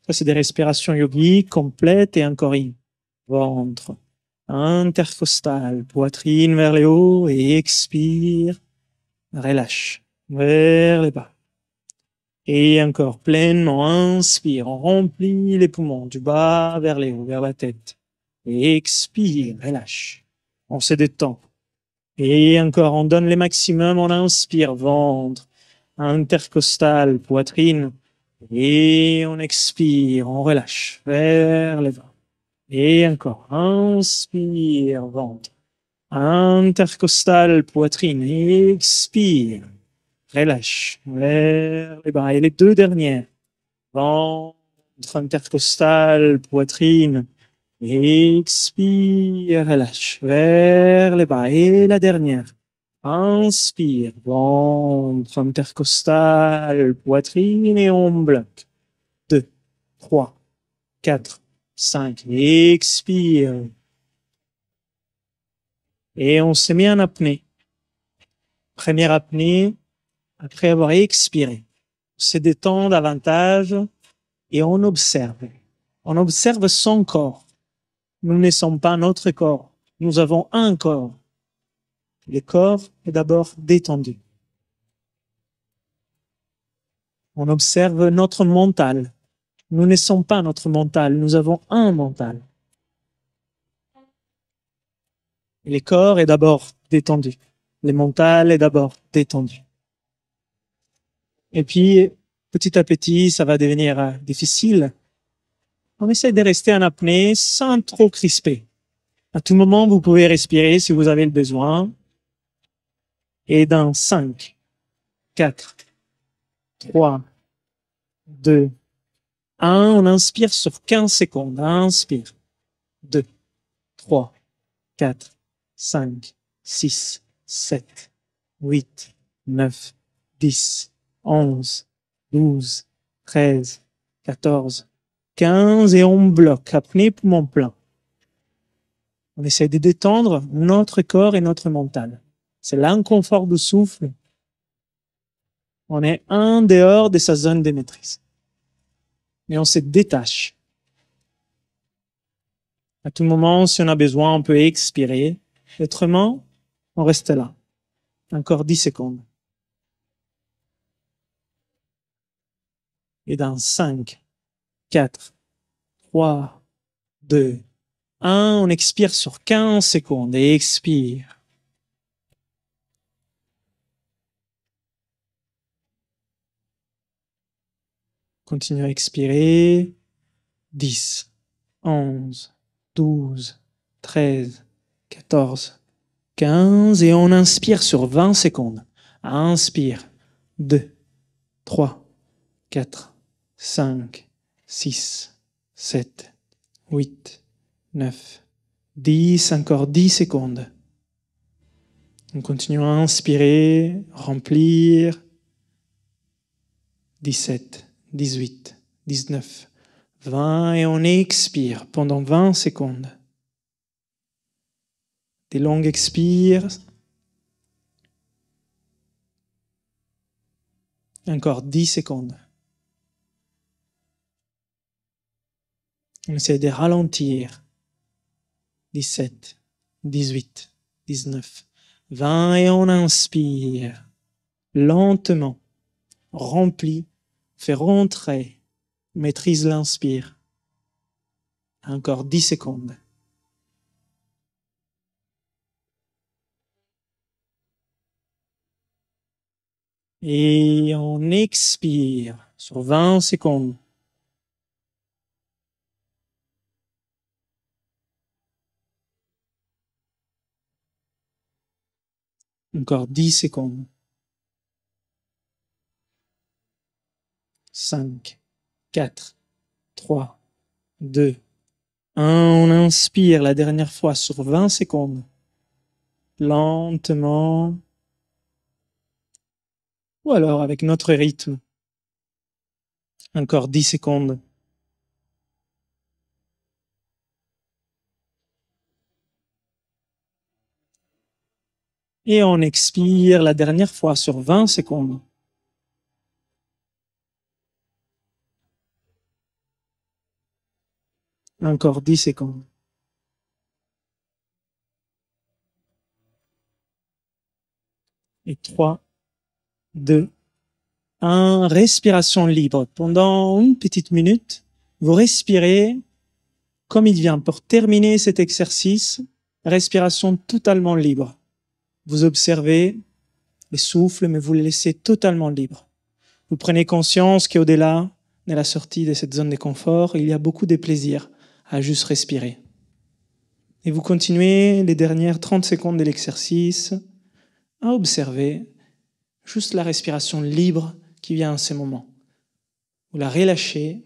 Ça, c'est des respirations yogiques complètes et encore une. Ventre, intercostal, poitrine vers le haut et expire. Relâche vers le bas. Et encore pleinement, inspire, on remplit les poumons du bas vers le haut, vers la tête. Et expire, relâche. On se détend. Et encore, on donne les maximums, on inspire, ventre, intercostal, poitrine. Et on expire, on relâche vers le bas. Et encore, inspire, ventre, intercostal, poitrine. Et expire. Relâche vers les bas. Et les deux dernières. Ventre, intercostal, poitrine. Expire, relâche vers les bas. Et la dernière. Inspire, ventre, intercostal, poitrine et on bloque. 2, 3, 4, 5. Expire. Et on se met en apnée. Première apnée. Après avoir expiré, on se détend davantage et on observe. On observe son corps. Nous ne sommes pas notre corps. Nous avons un corps. Le corps est d'abord détendu. On observe notre mental. Nous ne sommes pas notre mental. Nous avons un mental. Le corps est d'abord détendu. Le mental est d'abord détendu. Et puis, petit à petit, ça va devenir difficile. On essaie de rester en apnée sans trop crisper. À tout moment, vous pouvez respirer si vous avez le besoin. Et dans 5, 4, 3, 2, 1, on inspire sur 15 secondes. Inspire. 2, 3, 4, 5, 6, 7, 8, 9, 10, 11, 12, 13, 14, 15 et on bloque, apnée poumon plein. On essaie de détendre notre corps et notre mental. C'est l'inconfort du souffle. On est en dehors de sa zone de maîtrise. Et on se détache. À tout moment, si on a besoin, on peut expirer. Autrement, on reste là. Encore 10 secondes. Et dans 5, 4, 3, 2, 1, on expire sur 15 secondes et expire. Continue à expirer. 10, 11, 12, 13, 14, 15 et on inspire sur 20 secondes. Inspire. 2, 3, 4, 5, 6, 7, 8, 9, 10, encore 10 secondes. On continue à inspirer, remplir. 17, 18, 19, 20 et on expire pendant 20 secondes. Des longues expires. Encore 10 secondes. On essaie de ralentir. 17, 18, 19, 20 et on inspire. Lentement. Remplit. Fait rentrer. Maîtrise l'inspire. Encore 10 secondes. Et on expire sur 20 secondes. Encore 10 secondes. 5, 4, 3, 2, 1. On inspire la dernière fois sur 20 secondes. Lentement. Ou alors avec notre rythme. Encore 10 secondes. Et on expire la dernière fois sur 20 secondes. Encore 10 secondes. Et 3, 2, 1. Respiration libre. Pendant une petite minute, vous respirez comme il vient. Pour terminer cet exercice, respiration totalement libre. Vous observez le souffle, mais vous le laissez totalement libre. Vous prenez conscience qu'au-delà de la sortie de cette zone de confort, il y a beaucoup de plaisir à juste respirer. Et vous continuez les dernières 30 secondes de l'exercice à observer juste la respiration libre qui vient en ce moment. Vous la relâchez.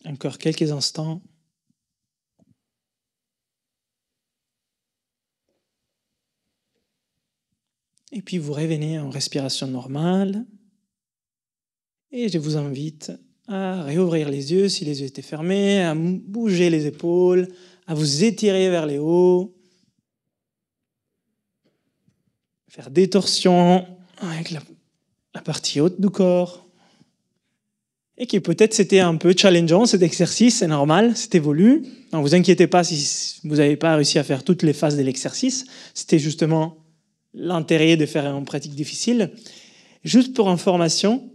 Encore quelques instants. Et puis vous revenez en respiration normale. Et je vous invite à réouvrir les yeux si les yeux étaient fermés, à bouger les épaules, à vous étirer vers les hauts, faire des torsions avec la partie haute du corps. Et que peut-être c'était un peu challengeant cet exercice, c'est normal, c'est évolue. Ne vous inquiétez pas si vous n'avez pas réussi à faire toutes les phases de l'exercice. C'était justement l'intérêt de faire une pratique difficile. Juste pour information,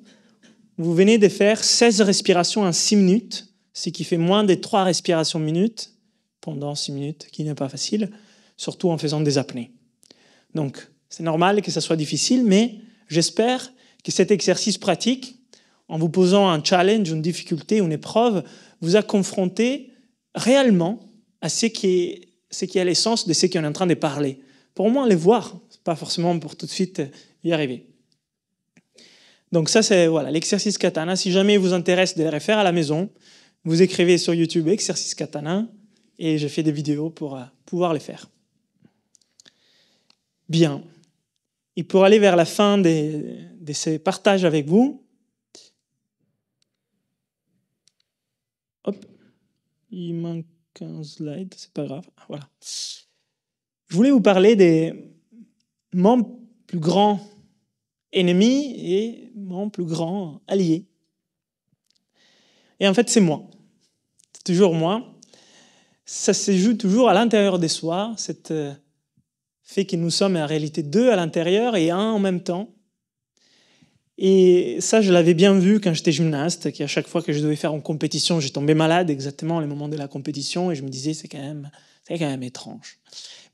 vous venez de faire 16 respirations en 6 minutes, ce qui fait moins de 3 respirations minutes pendant 6 minutes, qui n'est pas facile, surtout en faisant des apnées. Donc, c'est normal que ça soit difficile, mais j'espère que cet exercice pratique, en vous posant un challenge, une difficulté, une épreuve, vous a confronté réellement à ce qui est l'essence de ce qu'on est en train de parler. Pour au moins les voir, pas forcément pour tout de suite y arriver. Donc ça, c'est voilà, l'exercice katana. Si jamais il vous intéresse de le refaire à la maison, vous écrivez sur YouTube exercice katana et je fais des vidéos pour pouvoir les faire. Bien. Et pour aller vers la fin de ces partages avec vous, hop, il manque un slide, c'est pas grave. Voilà. Je voulais vous parler de mon plus grand ennemi et mon plus grand allié. Et en fait, c'est moi. C'est toujours moi. Ça se joue toujours à l'intérieur de soi, cette fait que nous sommes en réalité deux à l'intérieur et un en même temps. Et ça, je l'avais bien vu quand j'étais gymnaste, qu'à chaque fois que je devais faire une compétition, j'ai tombé malade exactement au moment de la compétition et je me disais, c'est quand même étrange.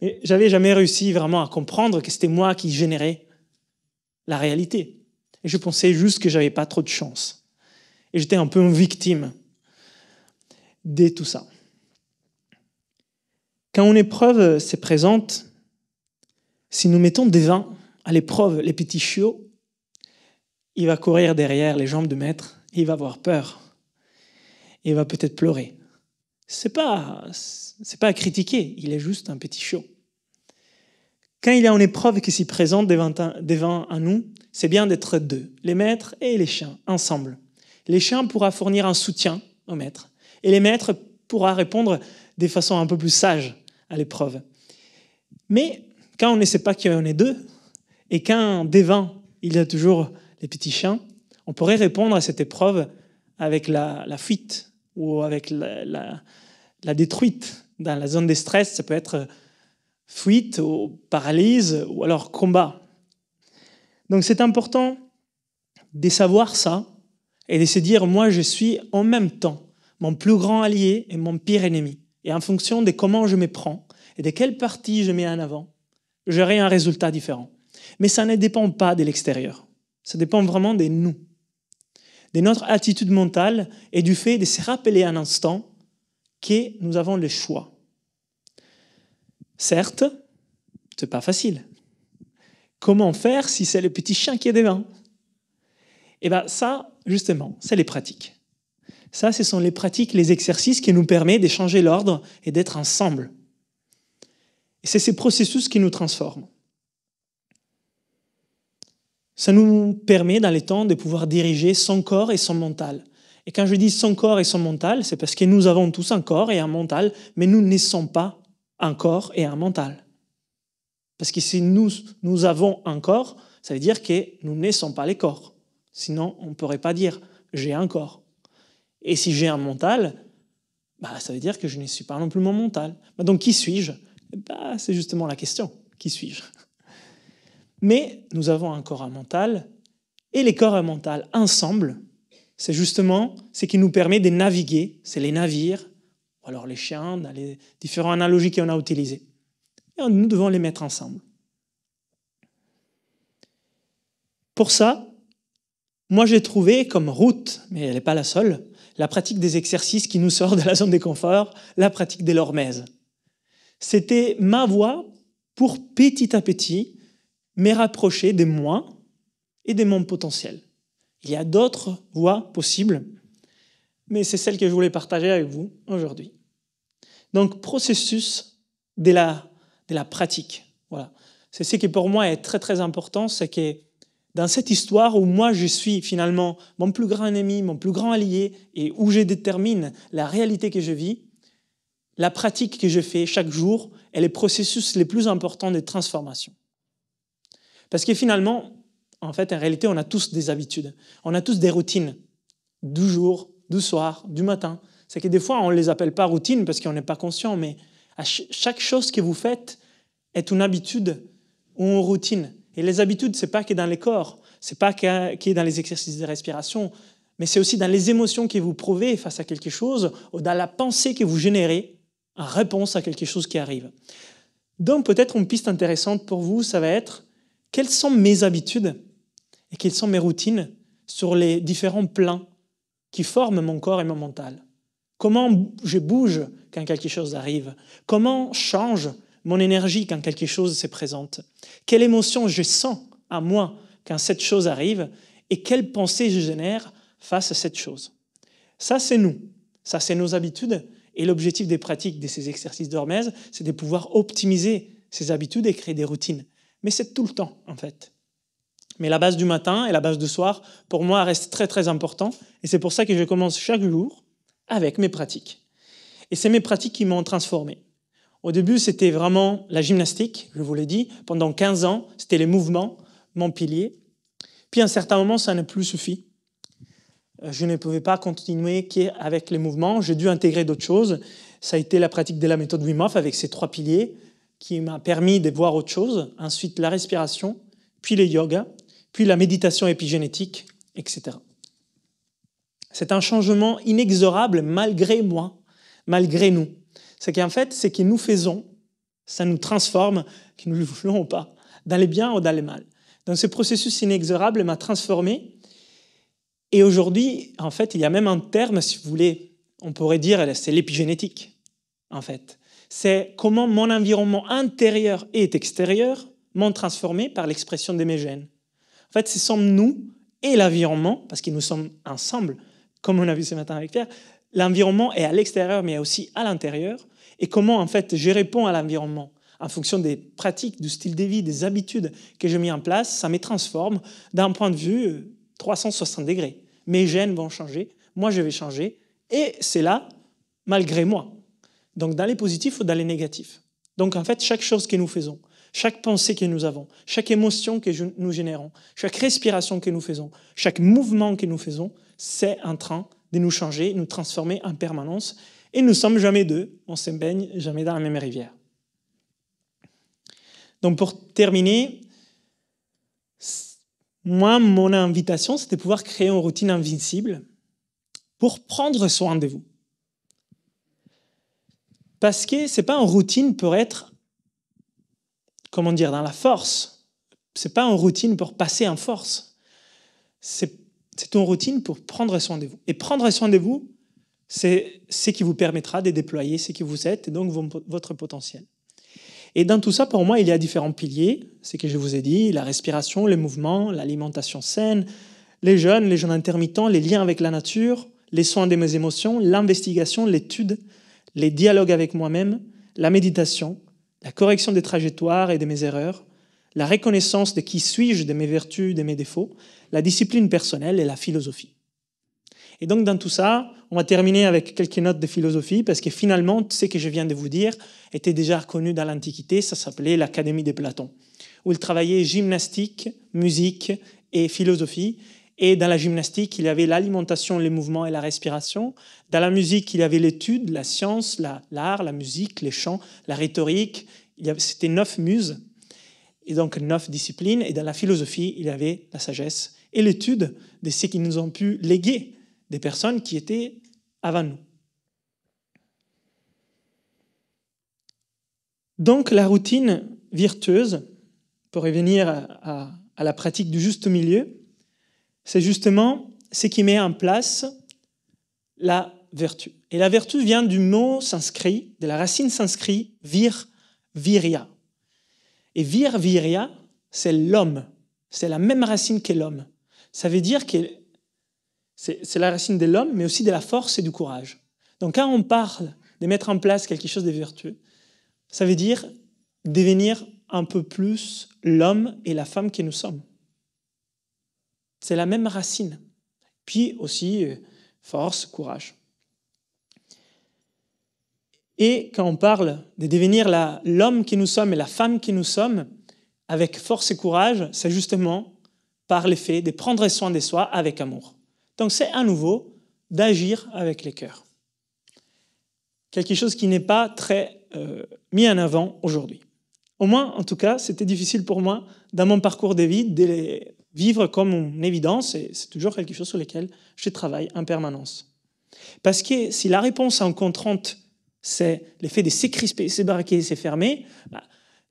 Mais j'avais jamais réussi vraiment à comprendre que c'était moi qui générais la réalité. Et je pensais juste que j'avais pas trop de chance. Et j'étais un peu une victime de tout ça. Quand une épreuve se présente, si nous mettons devant à l'épreuve les petits chiots, il va courir derrière les jambes du maître et il va avoir peur. Et il va peut-être pleurer. C'est pas à critiquer, il est juste un petit chiot. Quand il y a une épreuve qui s'y présente devant à nous, c'est bien d'être deux, les maîtres et les chiens, ensemble. Les chiens pourront fournir un soutien au maître et les maîtres pourront répondre de façon un peu plus sage à l'épreuve. Mais quand on ne sait pas qu'il y en a deux, et quand devant, il y a toujours les petits chiens, on pourrait répondre à cette épreuve avec la fuite ou avec la détruite. Dans la zone de stress, ça peut être fuite ou paralyse ou alors combat. Donc c'est important de savoir ça et de se dire, moi je suis en même temps mon plus grand allié et mon pire ennemi. Et en fonction de comment je me prends et de quelle partie je mets en avant, j'aurai un résultat différent. Mais ça ne dépend pas de l'extérieur. Ça dépend vraiment de nous, de notre attitude mentale et du fait de se rappeler un instant que nous avons le choix. Certes, ce n'est pas facile. Comment faire si c'est le petit chien qui est devant? Eh bien ça, justement, c'est les pratiques. Ça, ce sont les pratiques, les exercices qui nous permettent de changer l'ordre et d'être ensemble. Et c'est ces processus qui nous transforment. Ça nous permet, dans les temps, de pouvoir diriger son corps et son mental. Et quand je dis son corps et son mental, c'est parce que nous avons tous un corps et un mental, mais nous ne sommes pas un corps et un mental. Parce que si nous avons un corps, ça veut dire que nous ne sommes pas les corps. Sinon, on ne pourrait pas dire « j'ai un corps ». Et si j'ai un mental, ça veut dire que je ne suis pas non plus mon mental. Donc, qui suis-je? C'est justement la question. Qui suis-je? Mais nous avons un corps et un mental, et les corps et le mental ensemble, c'est justement ce qui nous permet de naviguer, c'est les navires, ou alors les chiens, dans les différentes analogies qu'on a utilisées. Et nous devons les mettre ensemble. Pour ça, moi j'ai trouvé comme route, mais elle n'est pas la seule, la pratique des exercices qui nous sort de la zone de confort, la pratique de l'hormèse. C'était ma voie pour petit à petit me rapprocher de moi et de mon potentiel. Il y a d'autres voies possibles, mais c'est celle que je voulais partager avec vous aujourd'hui. Donc, processus de la pratique. Voilà. C'est ce qui pour moi est très très important, c'est que dans cette histoire où moi je suis finalement mon plus grand ennemi, mon plus grand allié, et où je détermine la réalité que je vis, la pratique que je fais chaque jour est le processus les plus importants de transformation. Parce que finalement, en réalité, on a tous des habitudes. On a tous des routines. Du jour, du soir, du matin. C'est que des fois, on ne les appelle pas routines parce qu'on n'est pas conscient, mais chaque chose que vous faites est une habitude ou une routine. Et les habitudes, ce n'est pas que dans les corps, ce n'est pas que dans les exercices de respiration, mais c'est aussi dans les émotions que vous prouvez face à quelque chose ou dans la pensée que vous générez en réponse à quelque chose qui arrive. Donc, peut-être une piste intéressante pour vous, ça va être quelles sont mes habitudes et quelles sont mes routines sur les différents plans qui forment mon corps et mon mental. Comment je bouge quand quelque chose arrive? Comment change mon énergie quand quelque chose se présente? Quelle émotion je sens à moi quand cette chose arrive? Et quelle pensée je génère face à cette chose? Ça, c'est nous. Ça, c'est nos habitudes. Et l'objectif des pratiques de ces exercices d'hormèse, c'est de pouvoir optimiser ces habitudes et créer des routines. Mais c'est tout le temps, en fait. Mais la base du matin et la base du soir, pour moi, reste très, très important. Et c'est pour ça que je commence chaque jour avec mes pratiques. Et c'est mes pratiques qui m'ont transformé. Au début, c'était vraiment la gymnastique, je vous l'ai dit. Pendant 15 ans, c'était les mouvements, mon pilier. Puis à un certain moment, ça n'a plus suffi. Je ne pouvais pas continuer qu'avec les mouvements. J'ai dû intégrer d'autres choses. Ça a été la pratique de la méthode Wim Hof avec ses 3 piliers qui m'a permis de voir autre chose. Ensuite, la respiration, puis le yoga, puis la méditation épigénétique, etc. C'est un changement inexorable malgré moi, malgré nous. C'est qu'en fait, ce que nous faisons, ça nous transforme, que nous ne le voulons pas, dans les biens ou dans les mal. Donc ce processus inexorable m'a transformé. Et aujourd'hui, en fait, il y a même un terme, si vous voulez, on pourrait dire, c'est l'épigénétique, en fait. C'est comment mon environnement intérieur et extérieur m'ont transformé par l'expression de mes gènes. En fait, ce sont nous et l'environnement, parce que nous sommes ensemble, comme on a vu ce matin avec Pierre, l'environnement est à l'extérieur, mais aussi à l'intérieur. Et comment, en fait, je réponds à l'environnement en fonction des pratiques, du style de vie, des habitudes que j'ai mis en place, ça me transforme d'un point de vue 360 degrés. Mes gènes vont changer, moi je vais changer, et c'est là, malgré moi. Donc dans les positifs ou dans les négatifs. Donc en fait, chaque chose que nous faisons, chaque pensée que nous avons, chaque émotion que nous générons, chaque respiration que nous faisons, chaque mouvement que nous faisons, c'est en train de nous changer, nous transformer en permanence. Et nous ne sommes jamais deux, on ne se baigne jamais dans la même rivière. Donc pour terminer, moi, mon invitation, c'est de pouvoir créer une routine invincible pour prendre soin de vous. Parce que ce n'est pas une routine pour être, comment dire, dans la force. Ce n'est pas une routine pour passer en force. C'est une routine pour prendre soin de vous. Et prendre soin de vous, c'est ce qui vous permettra de déployer ce que vous êtes et donc votre potentiel. Et dans tout ça, pour moi, il y a différents piliers. Ce que je vous ai dit, la respiration, le mouvement, l'alimentation saine, les jeûnes intermittents, les liens avec la nature, les soins de mes émotions, l'investigation, l'étude, les dialogues avec moi-même, la méditation, la correction des trajectoires et de mes erreurs, la reconnaissance de qui suis-je, de mes vertus, de mes défauts, la discipline personnelle et la philosophie. Et donc, dans tout ça, on va terminer avec quelques notes de philosophie, parce que finalement, ce que je viens de vous dire était déjà reconnu dans l'Antiquité, ça s'appelait l'Académie de Platon, où il travaillait gymnastique, musique et philosophie. Et dans la gymnastique, il y avait l'alimentation, les mouvements et la respiration. Dans la musique, il y avait l'étude, la science, l'art, la musique, les chants, la rhétorique. C'était 9 muses, et donc 9 disciplines. Et dans la philosophie, il y avait la sagesse et l'étude de ce qui nous ont pu léguer des personnes qui étaient avant nous. Donc la routine virtueuse, pour revenir à la pratique du juste milieu, c'est justement ce qui met en place la vertu. Et la vertu vient du mot sanskrit, de la racine sanskrit virya. Et virya, c'est l'homme. C'est la même racine que l'homme. Ça veut dire que c'est la racine de l'homme, mais aussi de la force et du courage. Donc quand on parle de mettre en place quelque chose de vertueux, ça veut dire devenir un peu plus l'homme et la femme que nous sommes. C'est la même racine. Puis aussi, force, courage. Et quand on parle de devenir l'homme que nous sommes et la femme que nous sommes, avec force et courage, c'est justement par le fait de prendre soin de soi avec amour. Donc c'est à nouveau d'agir avec les cœurs. Quelque chose qui n'est pas très mis en avant aujourd'hui. Au moins, en tout cas, c'était difficile pour moi, dans mon parcours de vie, de les vivre comme une évidence, et c'est toujours quelque chose sur lequel je travaille en permanence. Parce que si la réponse à une contrainte, c'est l'effet de s'écrisper, se braquer, se fermer, ça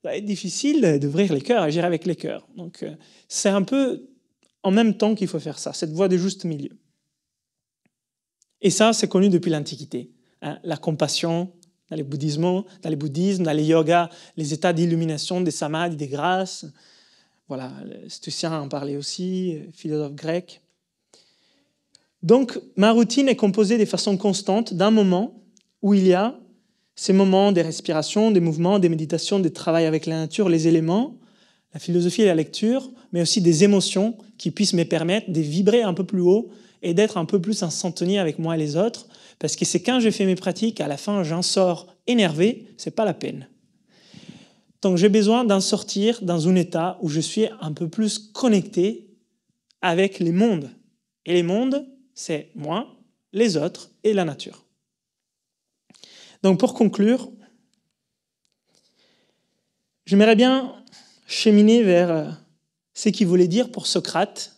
va être difficile d'ouvrir les cœurs, agir avec les cœurs. Donc, c'est un peu en même temps qu'il faut faire ça, cette voie de juste milieu. Et ça, c'est connu depuis l'Antiquité. La compassion, dans les bouddhismes, dans les yogas, les états d'illumination, des samadhis, des grâces. Voilà, les stoïciens en parlaient aussi, philosophes grecs. Donc, ma routine est composée de façon constante d'un moment où il y a ces moments de respiration, des mouvements, des méditations, des travail avec la nature, les éléments, la philosophie et la lecture, mais aussi des émotions qui puissent me permettre de vibrer un peu plus haut et d'être un peu plus en syntonie avec moi et les autres, parce que c'est quand je fais mes pratiques, à la fin, j'en sors énervé, c'est pas la peine. Donc j'ai besoin d'en sortir dans un état où je suis un peu plus connecté avec les mondes. Et les mondes, c'est moi, les autres et la nature. Donc pour conclure, j'aimerais bien cheminer vers ce qu'il voulait dire pour Socrate,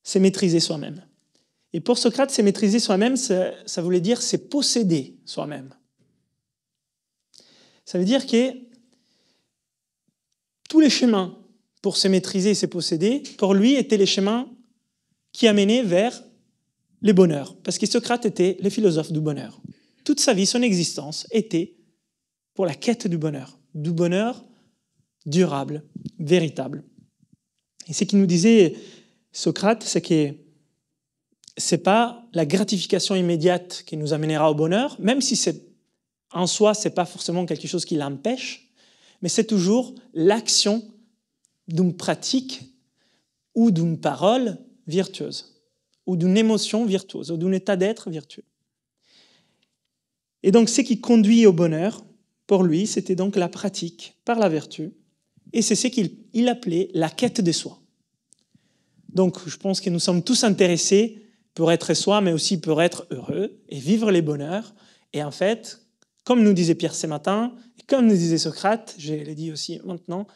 c'est maîtriser soi-même. Et pour Socrate, c'est maîtriser soi-même, ça voulait dire c'est posséder soi-même. Ça veut dire que tous les chemins pour se maîtriser et se posséder, pour lui, étaient les chemins qui amenaient vers le bonheur. Parce que Socrate était le philosophe du bonheur. Toute sa vie, son existence, était pour la quête du bonheur durable, véritable. Et ce qu'il nous disait Socrate, c'est que ce n'est pas la gratification immédiate qui nous amènera au bonheur, même si en soi, ce n'est pas forcément quelque chose qui l'empêche, mais c'est toujours l'action d'une pratique ou d'une parole virtueuse, ou d'une émotion virtueuse, ou d'un état d'être vertueux. Et donc, ce qui conduit au bonheur, pour lui, c'était donc la pratique par la vertu. Et c'est ce qu'il appelait la quête de soi. Donc, je pense que nous sommes tous intéressés pour être soi, mais aussi pour être heureux et vivre les bonheurs. Et en fait, comme nous disait Pierre ce matin, et comme nous disait Socrate, je l'ai dit aussi maintenant,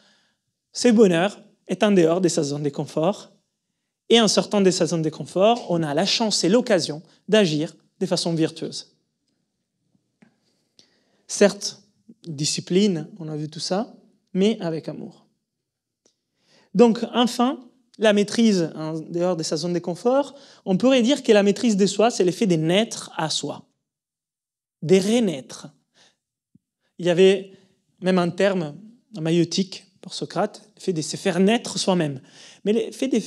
ce bonheur est en dehors de sa zone de confort. Et en sortant de sa zone de confort, on a la chance et l'occasion d'agir de façon vertueuse. Certes, discipline, on a vu tout ça, mais avec amour. Donc, enfin, la maîtrise en dehors de sa zone de confort, on pourrait dire que la maîtrise de soi, c'est l'effet de naître à soi, de renaître. Il y avait même un terme maïeutique pour Socrate, le fait de se faire naître soi-même. Mais le fait de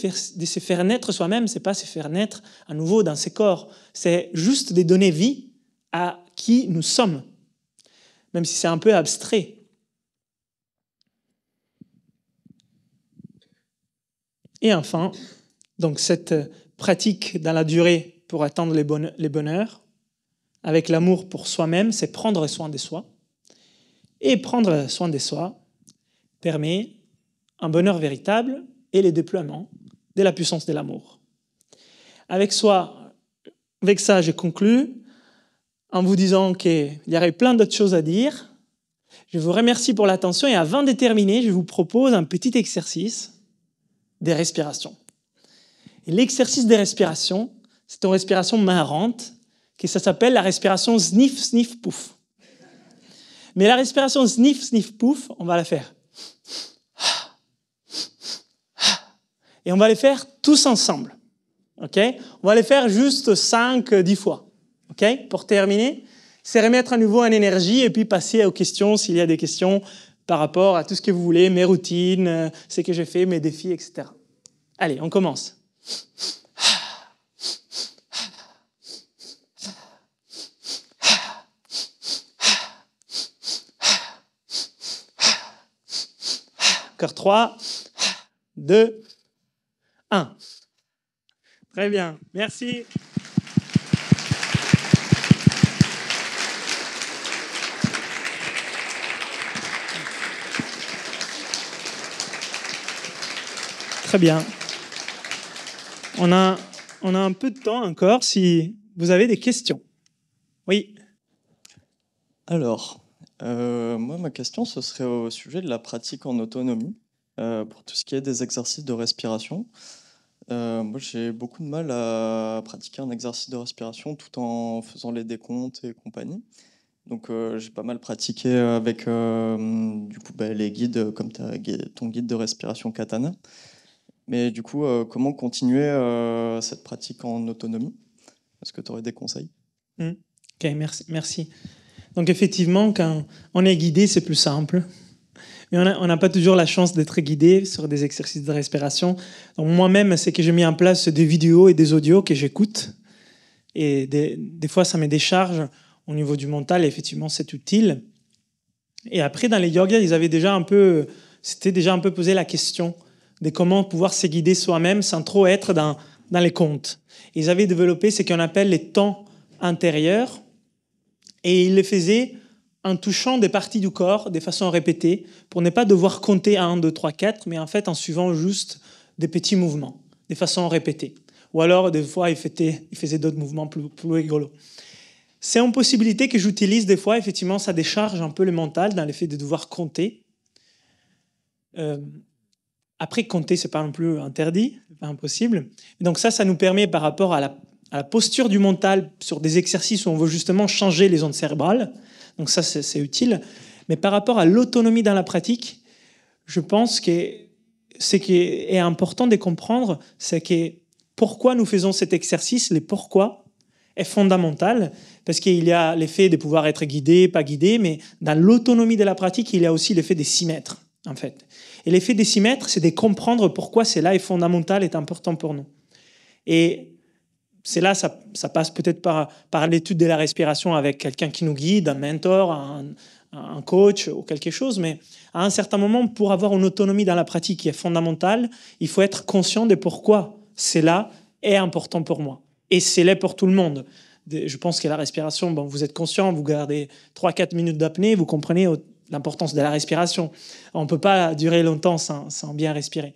se faire naître soi-même, ce n'est pas se faire naître à nouveau dans ses corps, c'est juste de donner vie à qui nous sommes, même si c'est un peu abstrait. Et enfin, donc cette pratique dans la durée pour atteindre les bonheurs, avec l'amour pour soi-même, c'est prendre soin de soi. Et prendre soin de soi permet un bonheur véritable et le déploiement de la puissance de l'amour. Avec ça, je conclue en vous disant qu'il y aurait plein d'autres choses à dire. Je vous remercie pour l'attention et avant de terminer, je vous propose un petit exercice des respirations. Et l'exercice des respirations, c'est une respiration marrante, que ça s'appelle la respiration sniff, sniff, pouf. Mais la respiration sniff, sniff, pouf, on va la faire. Et on va les faire tous ensemble. Okay? On va les faire juste 5-10 fois. Okay? Pour terminer, c'est remettre à nouveau en énergie et puis passer aux questions s'il y a des questions par rapport à tout ce que vous voulez, mes routines, ce que j'ai fait, mes défis, etc. Allez, on commence. Encore 3, 2, 1. Très bien, merci. Très bien. On a un peu de temps encore si vous avez des questions. Oui. Alors, moi, ma question, ce serait au sujet de la pratique en autonomie, pour tout ce qui est des exercices de respiration. Moi, j'ai beaucoup de mal à pratiquer un exercice de respiration tout en faisant les décomptes et compagnie. Donc, j'ai pas mal pratiqué avec du coup, les guides, comme ton guide de respiration Katana. Mais du coup, comment continuer cette pratique en autonomie? Est-ce que tu aurais des conseils? Ok, merci. Donc effectivement, quand on est guidé, c'est plus simple. Mais on n'a pas toujours la chance d'être guidé sur des exercices de respiration. Donc moi-même, c'est que j'ai mis en place des vidéos et des audios que j'écoute. Et des fois, ça me décharge au niveau du mental. Et effectivement, c'est utile. Et après, dans les yogas, c'était déjà un peu posé la question de comment pouvoir se guider soi-même sans trop être dans les contes. Ils avaient développé ce qu'on appelle les temps intérieurs. Et ils le faisaient en touchant des parties du corps de façon répétée pour ne pas devoir compter 1, 2, 3, 4, mais en fait en suivant juste des petits mouvements de façon répétée. Ou alors, des fois, ils faisaient d'autres mouvements plus rigolos. C'est une possibilité que j'utilise des fois. Effectivement, ça décharge un peu le mental dans le fait de devoir compter. Après, compter, ce n'est pas non plus interdit, pas impossible. Donc ça nous permet, par rapport à la posture du mental, sur des exercices où on veut justement changer les ondes cérébrales. Donc ça, c'est utile. Mais par rapport à l'autonomie dans la pratique, je pense que ce qui est important de comprendre, c'est que pourquoi nous faisons cet exercice, le pourquoi est fondamental, parce qu'il y a l'effet de pouvoir être guidé, pas guidé, mais dans l'autonomie de la pratique, il y a aussi l'effet de s'y mettre, en fait. Et l'effet de s'y mettre, c'est de comprendre pourquoi cela est fondamental, est important pour nous. Et c'est là, ça passe peut-être par l'étude de la respiration avec quelqu'un qui nous guide, un mentor, un coach ou quelque chose, mais à un certain moment, pour avoir une autonomie dans la pratique qui est fondamentale, il faut être conscient de pourquoi cela est important pour moi. Et c'est là pour tout le monde. Je pense que la respiration, bon, vous êtes conscient, vous gardez 3-4 minutes d'apnée, vous comprenez l'importance de la respiration. On ne peut pas durer longtemps sans bien respirer.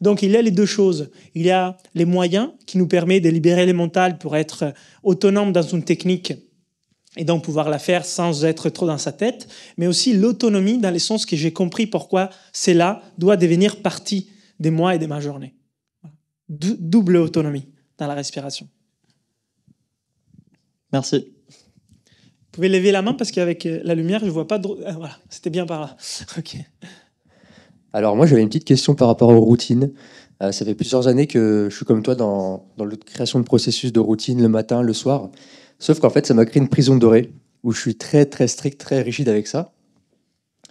Donc, il y a les deux choses. Il y a les moyens qui nous permettent de libérer les mentales pour être autonome dans une technique et donc pouvoir la faire sans être trop dans sa tête, mais aussi l'autonomie dans le sens que j'ai compris pourquoi cela doit devenir partie de moi et de ma journée. Double autonomie dans la respiration. Merci. Vous pouvez lever la main parce qu'avec la lumière, je ne vois pas de... voilà, c'était bien par là. Ok. Alors moi, j'avais une petite question par rapport aux routines. Ça fait plusieurs années que je suis comme toi dans la création de processus de routine le matin, le soir. Sauf qu'en fait, ça m'a créé une prison dorée où je suis très, très strict, très rigide avec ça.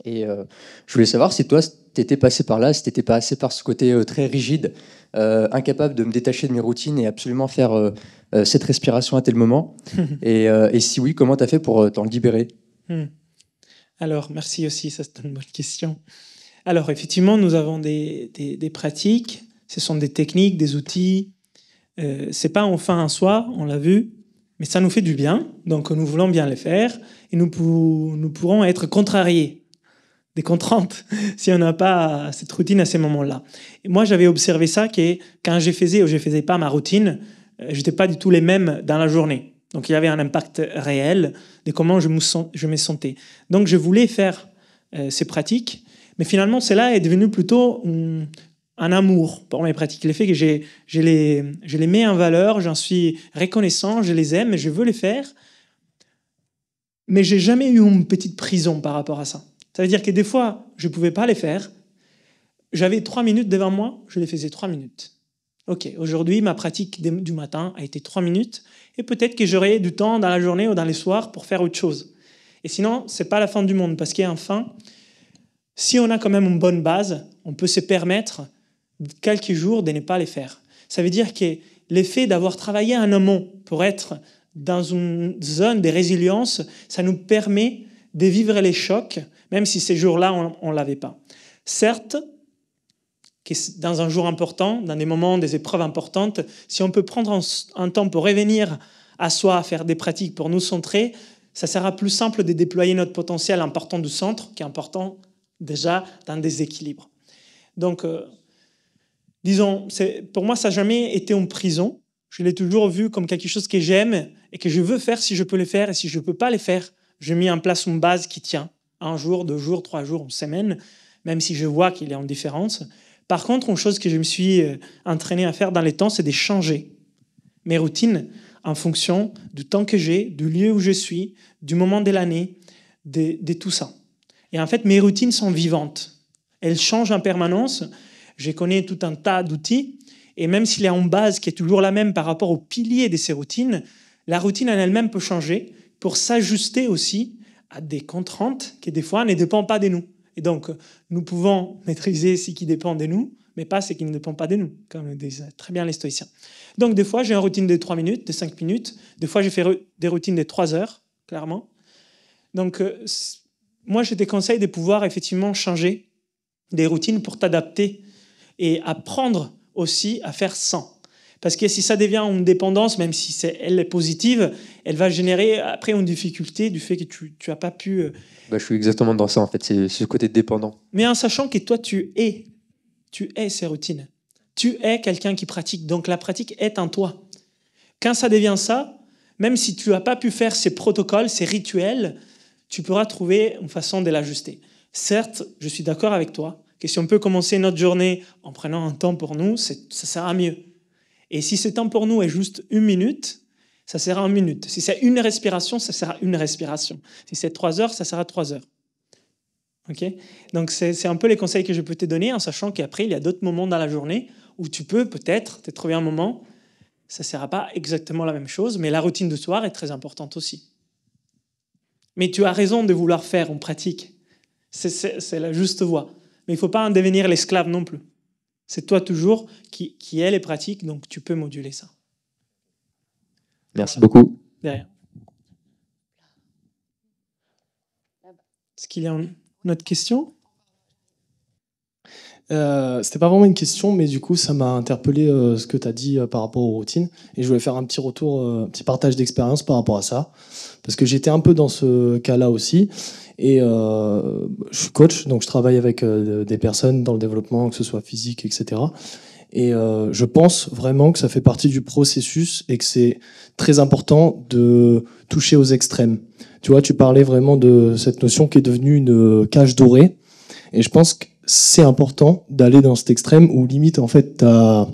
Et je voulais savoir si toi, tu étais passé par là, si tu étais passé par ce côté très rigide, incapable de me détacher de mes routines et absolument faire cette respiration à tel moment. Et si oui, comment tu as fait pour t'en libérer? Alors, merci aussi, ça c'est une bonne question. Alors, effectivement, nous avons des pratiques, ce sont des techniques, des outils. C'est pas en fin en soi, on l'a vu, mais ça nous fait du bien, donc nous voulons bien les faire, et nous pourrons être contrariés, des contraintes, si on n'a pas cette routine à ces moments-là. Et moi, j'avais observé ça, que quand je faisais ou je faisais pas ma routine, je n'étais pas du tout les mêmes dans la journée. Donc, il y avait un impact réel de comment je me sentais. Donc, je voulais faire ces pratiques, mais finalement, cela est devenu plutôt un amour pour mes pratiques. Le fait que je les mets en valeur, j'en suis reconnaissant, je les aime et je veux les faire. Mais j'ai jamais eu une petite prison par rapport à ça. Ça veut dire que des fois, je ne pouvais pas les faire. J'avais 3 minutes devant moi, je les faisais 3 minutes. Ok, aujourd'hui, ma pratique du matin a été 3 minutes et peut-être que j'aurai du temps dans la journée ou dans les soirs pour faire autre chose. Et sinon, ce n'est pas la fin du monde parce qu'enfin, si on a quand même une bonne base, on peut se permettre quelques jours de ne pas les faire. Ça veut dire que l'effet d'avoir travaillé en amont pour être dans une zone de résilience, ça nous permet de vivre les chocs, même si ces jours-là, on ne l'avait pas. Certes, que dans un jour important, dans des moments, des épreuves importantes, si on peut prendre un temps pour revenir à soi, faire des pratiques pour nous centrer, ça sera plus simple de déployer notre potentiel en partant du centre qu'en déjà dans des équilibres. Donc, disons, pour moi, ça n'a jamais été une prison. Je l'ai toujours vu comme quelque chose que j'aime et que je veux faire si je peux le faire. Et si je ne peux pas le faire, je mets en place une base qui tient. 1 jour, 2 jours, 3 jours, une semaine, même si je vois qu'il y a une différence. Par contre, une chose que je me suis entraîné à faire dans les temps, c'est de changer mes routines en fonction du temps que j'ai, du lieu où je suis, du moment de l'année, de tout ça. Et en fait, mes routines sont vivantes. Elles changent en permanence. Je connais tout un tas d'outils. Et même s'il y a une base qui est toujours la même par rapport aux piliers de ces routines, la routine en elle-même peut changer pour s'ajuster aussi à des contraintes qui, des fois, ne dépendent pas de nous. Et donc, nous pouvons maîtriser ce qui dépend de nous, mais pas ce qui ne dépend pas de nous, comme le disent très bien les stoïciens. Donc, des fois, j'ai une routine de 3 minutes, de 5 minutes. Des fois, je fais des routines de 3 heures, clairement. Donc, moi, je te conseille de pouvoir effectivement changer des routines pour t'adapter et apprendre aussi à faire sans. Parce que si ça devient une dépendance, même si elle est positive, elle va générer après une difficulté du fait que tu n'as pas pu... Je suis exactement dans ça, en fait, c'est ce côté dépendant. Mais en sachant que toi, tu es ces routines. Tu es quelqu'un qui pratique, donc la pratique est en toi. Quand ça devient ça, même si tu n'as pas pu faire ces protocoles, ces rituels, tu pourras trouver une façon de l'ajuster. Certes, je suis d'accord avec toi, que si on peut commencer notre journée en prenant un temps pour nous, ça sera mieux. Et si ce temps pour nous est juste 1 minute, ça sera 1 minute. Si c'est une respiration, ça sera une respiration. Si c'est 3 heures, ça sera 3 heures. Okay. Donc, c'est un peu les conseils que je peux te donner, en sachant qu'après, il y a d'autres moments dans la journée où tu peux peut-être te trouver un moment, ça ne sera pas exactement la même chose, mais la routine de soir est très importante aussi. Mais tu as raison de vouloir faire en pratique. C'est la juste voie. Mais il ne faut pas en devenir l'esclave non plus. C'est toi toujours qui est les pratiques, donc tu peux moduler ça. Merci beaucoup. Derrière. Est-ce qu'il y a une autre question ? C'était pas vraiment une question, mais du coup, ça m'a interpellé ce que tu as dit par rapport aux routines. Et je voulais faire un petit retour, un petit partage d'expérience par rapport à ça. Parce que j'étais un peu dans ce cas-là aussi. Et je suis coach, donc je travaille avec des personnes dans le développement, que ce soit physique, etc. Et je pense vraiment que ça fait partie du processus et que c'est très important de toucher aux extrêmes. Tu vois, tu parlais vraiment de cette notion qui est devenue une cage dorée. Et je pense que c'est important d'aller dans cet extrême où limite, en fait, ta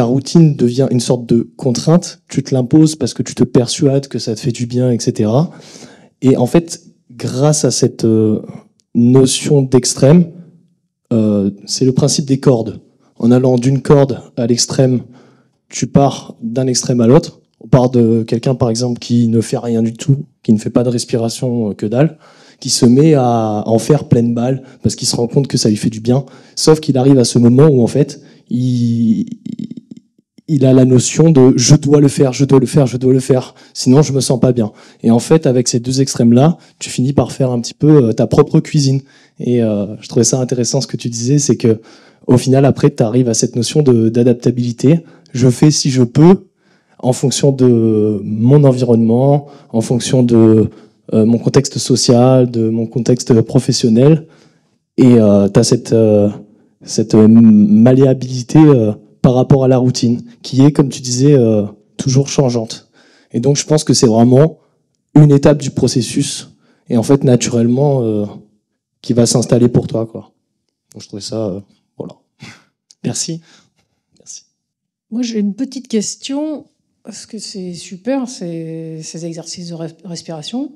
routine devient une sorte de contrainte. Tu te l'imposes parce que tu te persuades que ça te fait du bien, etc. Et en fait, grâce à cette notion d'extrême, c'est le principe des cordes. En allant d'une corde à l'extrême, tu pars d'un extrême à l'autre. On part de quelqu'un, par exemple, qui ne fait rien du tout, qui ne fait pas de respiration que dalle, qui se met à en faire pleine balle parce qu'il se rend compte que ça lui fait du bien. Sauf qu'il arrive à ce moment où, en fait, il a la notion de je dois le faire, je dois le faire, je dois le faire, sinon je me sens pas bien. Et en fait, avec ces deux extrêmes-là, tu finis par faire un petit peu ta propre cuisine. Et je trouvais ça intéressant ce que tu disais, c'est que au final, après, tu arrives à cette notion d'adaptabilité. Je fais si je peux, en fonction de mon environnement, en fonction de mon contexte social, de mon contexte professionnel. Et tu as cette malléabilité par rapport à la routine, qui est, comme tu disais, toujours changeante. Et donc, je pense que c'est vraiment une étape du processus, et en fait, naturellement, qui va s'installer pour toi, quoi. Donc, je trouvais ça, voilà. Merci. Merci. Moi, j'ai une petite question, parce que c'est super, ces exercices de respiration.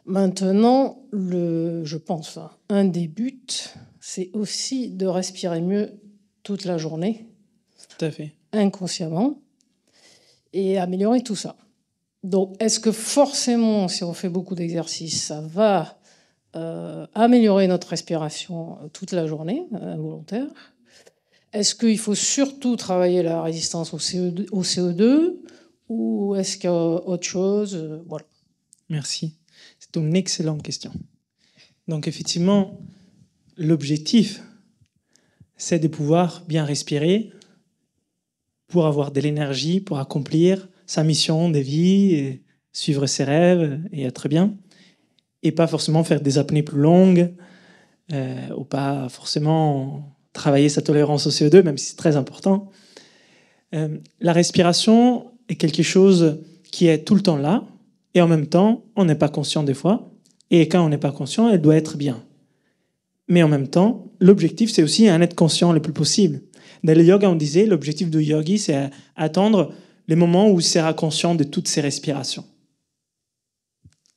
Maintenant, je pense, un des buts, c'est aussi de respirer mieux toute la journée, Tout à fait. inconsciemment, et améliorer tout ça. Donc, est-ce que forcément, si on fait beaucoup d'exercices, ça va améliorer notre respiration toute la journée, involontaire? Est-ce qu'il faut surtout travailler la résistance au CO2 ou est-ce qu'il y a autre chose? Voilà. Merci. C'est une excellente question. Donc effectivement, l'objectif, c'est de pouvoir bien respirer pour avoir de l'énergie, pour accomplir sa mission de vie, et suivre ses rêves et être bien. Et pas forcément faire des apnées plus longues, ou pas forcément travailler sa tolérance au CO2, même si c'est très important. La respiration est quelque chose qui est tout le temps là, et en même temps, on n'est pas conscient des fois. Et quand on n'est pas conscient, elle doit être bien. Mais en même temps, l'objectif, c'est aussi en être conscient le plus possible. Dans le yoga, on disait, l'objectif du yogi, c'est attendre les moments où il sera conscient de toutes ses respirations.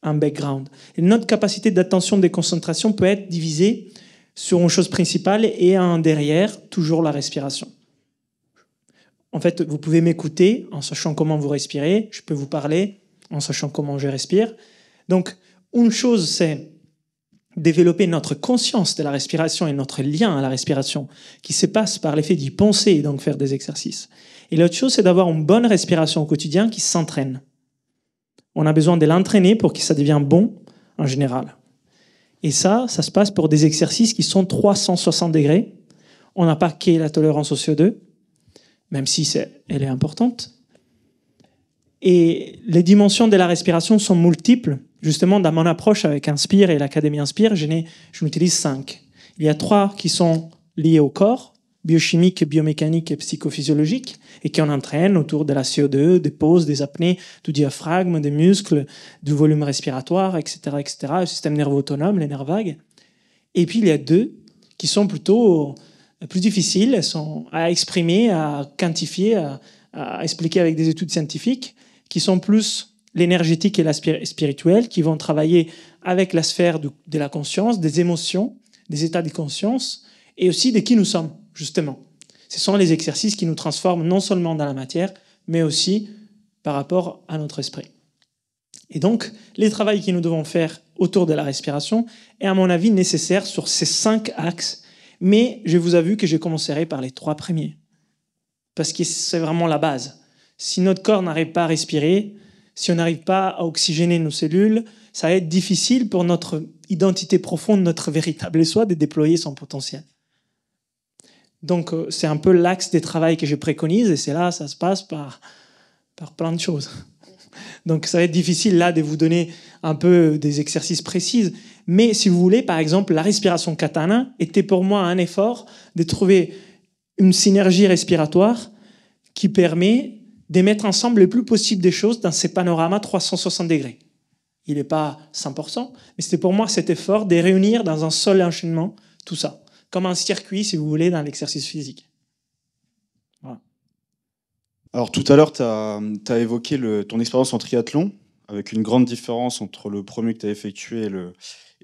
Un background. Et notre capacité d'attention, de concentration peut être divisée sur une chose principale et un derrière, toujours la respiration. En fait, vous pouvez m'écouter en sachant comment vous respirez. Je peux vous parler en sachant comment je respire. Donc, une chose, c'est développer notre conscience de la respiration et notre lien à la respiration qui se passe par l'effet d'y penser et donc faire des exercices. Et l'autre chose, c'est d'avoir une bonne respiration au quotidien qui s'entraîne. On a besoin de l'entraîner pour que ça devienne bon en général. Et ça se passe pour des exercices qui sont 360 degrés. On n'a pas que la tolérance au CO2, même si elle est importante. Et les dimensions de la respiration sont multiples. Justement, dans mon approche avec Inspire et l'Académie Inspire, je n'utilise 5. Il y a 3 qui sont liés au corps, biochimiques, biomécaniques et psychophysiologiques, et qui en entraînent autour de la CO2, des pauses, des apnées, du diaphragme, des muscles, du volume respiratoire, etc., le système nerveux autonome, les nerfs vagues. Et puis, il y a 2 qui sont plutôt plus difficiles, elles sont à exprimer, à quantifier, à expliquer avec des études scientifiques, qui sont plus l'énergétique et la spirituelle, qui vont travailler avec la sphère de la conscience, des émotions, des états de conscience, et aussi de qui nous sommes, justement. Ce sont les exercices qui nous transforment non seulement dans la matière, mais aussi par rapport à notre esprit. Et donc, les travaux que nous devons faire autour de la respiration est, à mon avis, nécessaire sur ces 5 axes, mais je vous avoue que je commencerai par les 3 premiers, parce que c'est vraiment la base. Si notre corps n'arrive pas à respirer, si on n'arrive pas à oxygéner nos cellules, ça va être difficile pour notre identité profonde, notre véritable soi, de déployer son potentiel. Donc, c'est un peu l'axe des travaux que je préconise, et c'est là, ça se passe par plein de choses. Donc, ça va être difficile, là, de vous donner un peu des exercices précis. Mais si vous voulez, par exemple, la respiration katana était pour moi un effort de trouver une synergie respiratoire qui permet de mettre ensemble le plus possible des choses dans ces panoramas 360 degrés. Il n'est pas 100%, mais c'était pour moi cet effort de réunir dans un seul enchaînement tout ça, comme un circuit, si vous voulez, dans l'exercice physique. Voilà. Alors tout à l'heure, tu as évoqué ton expérience en triathlon, avec une grande différence entre le premier que tu as effectué et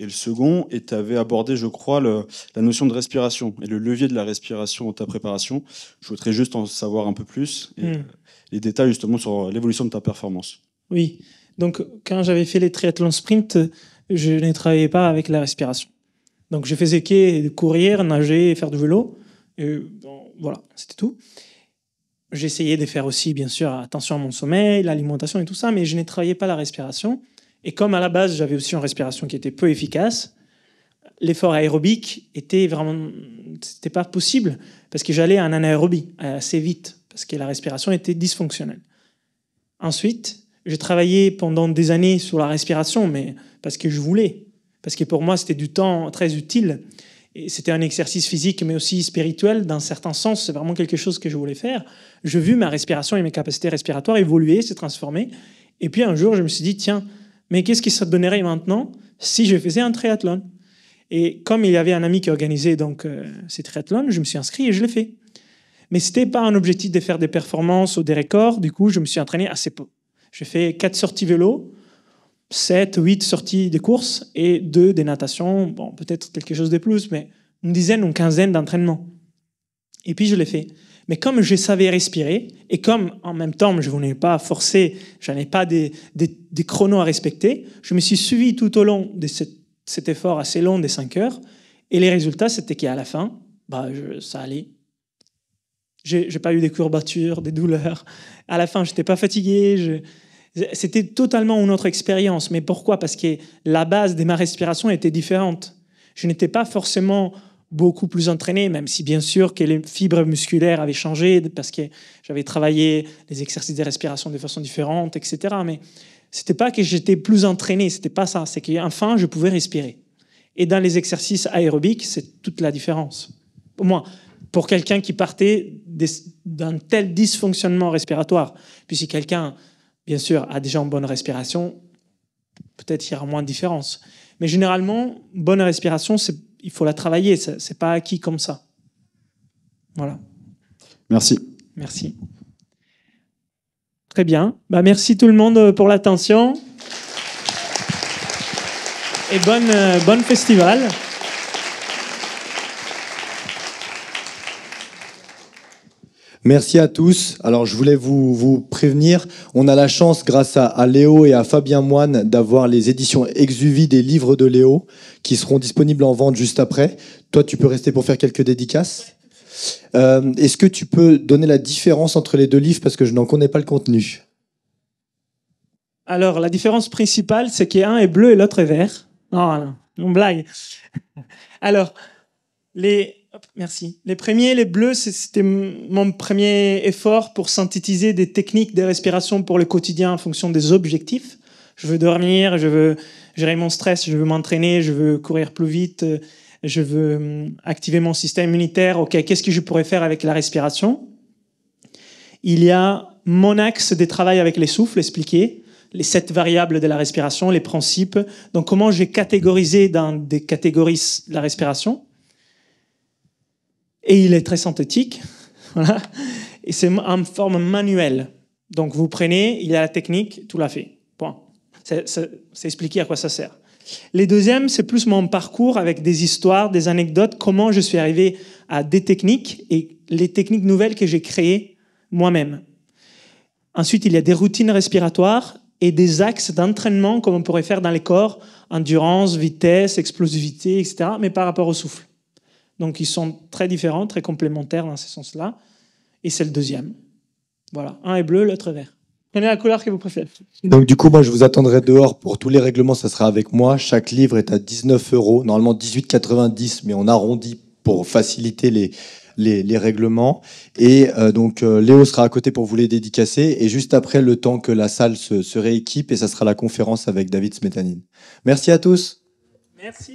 le second, et tu avais abordé, je crois, la notion de respiration et le levier de la respiration dans ta préparation. Je voudrais juste en savoir un peu plus, et les détails justement sur l'évolution de ta performance. Oui, donc quand j'avais fait les triathlons sprint, je ne travaillais pas avec la respiration. Donc je faisais que courir, nager, faire du vélo, et bon, voilà, c'était tout. J'essayais de faire aussi, bien sûr, attention à mon sommeil, l'alimentation et tout ça, mais je ne travaillais pas la respiration. Et comme à la base, j'avais aussi une respiration qui était peu efficace, l'effort aérobique était vraiment, c'était pas possible parce que j'allais en anaérobie assez vite parce que la respiration était dysfonctionnelle. Ensuite, j'ai travaillé pendant des années sur la respiration, mais parce que je voulais, parce que pour moi, c'était du temps très utile. Et c'était un exercice physique, mais aussi spirituel, dans certains sens. C'est vraiment quelque chose que je voulais faire. J'ai vu ma respiration et mes capacités respiratoires évoluer, se transformer. Et puis un jour, je me suis dit, tiens, mais qu'est-ce que ça donnerait maintenant si je faisais un triathlon? Et comme il y avait un ami qui organisait donc, ces triathlons, je me suis inscrit et je l'ai fait. Mais ce n'était pas un objectif de faire des performances ou des records. Du coup, je me suis entraîné assez peu. J'ai fait 4 sorties vélo, 7, 8 sorties de course et 2 des natations. Bon, peut-être quelque chose de plus, mais une dizaine ou une quinzaine d'entraînements. Et puis, je l'ai fait. Mais comme je savais respirer, et comme en même temps, je ne voulais pas forcer, je n'avais pas des chronos à respecter, je me suis suivi tout au long de cet effort assez long des 5 heures. Et les résultats, c'était qu'à la fin, ça allait. Je n'ai pas eu des courbatures, des douleurs. À la fin, je n'étais pas fatigué. C'était totalement une autre expérience. Mais pourquoi? Parce que la base de ma respiration était différente. Je n'étais pas forcément beaucoup plus entraîné, même si bien sûr que les fibres musculaires avaient changé parce que j'avais travaillé les exercices de respiration de façon différente, etc. Mais c'était pas que j'étais plus entraîné, c'était pas ça. C'est qu'enfin, je pouvais respirer. Et dans les exercices aérobiques, c'est toute la différence. Pour moi, pour quelqu'un qui partait d'un tel dysfonctionnement respiratoire, puis si quelqu'un, bien sûr, a déjà une bonne respiration, peut-être qu'il y aura moins de différence. Mais généralement, bonne respiration, il faut la travailler, c'est pas acquis comme ça. Voilà. Merci. Merci. Très bien. Merci tout le monde pour l'attention. Et bonne festival. Merci à tous. Alors, je voulais vous prévenir, on a la chance, grâce à Léo et à Fabien Moine, d'avoir les éditions Exuvie des livres de Léo, qui seront disponibles en vente juste après. Toi, tu peux rester pour faire quelques dédicaces. Est-ce que tu peux donner la différence entre les deux livres, parce que je n'en connais pas le contenu? Alors, la différence principale, c'est qu'un est bleu et l'autre est vert. Non, on blague. Alors, merci. Les premiers, les bleus, c'était mon premier effort pour synthétiser des techniques de respiration pour le quotidien en fonction des objectifs. Je veux dormir, je veux gérer mon stress, je veux m'entraîner, je veux courir plus vite, je veux activer mon système immunitaire. Ok, qu'est-ce que je pourrais faire avec la respiration? Il y a mon axe de travail avec les souffles, expliqué, les 7 variables de la respiration, les principes. Donc, comment j'ai catégorisé dans des catégories la respiration. Et il est très synthétique, voilà. Et c'est en forme manuelle. Donc vous prenez, il y a la technique, tout l'a fait. Point. C'est expliqué à quoi ça sert. Les deuxièmes, c'est plus mon parcours avec des histoires, des anecdotes, comment je suis arrivé à des techniques et les techniques nouvelles que j'ai créées moi-même. Ensuite, il y a des routines respiratoires et des axes d'entraînement comme on pourrait faire dans les corps, endurance, vitesse, explosivité, etc., mais par rapport au souffle. Donc, ils sont très différents, très complémentaires dans ce sens-là. Et c'est le deuxième. Voilà. Un est bleu, l'autre est vert. Prenez la couleur que vous préférez. Donc du coup, moi, je vous attendrai dehors pour tous les règlements, ça sera avec moi. Chaque livre est à 19 €, normalement 18,90, mais on arrondit pour faciliter les règlements. Et donc Léo sera à côté pour vous les dédicacer. Et juste après, le temps que la salle se rééquipe, et ça sera la conférence avec David Smetanine. Merci à tous. Merci.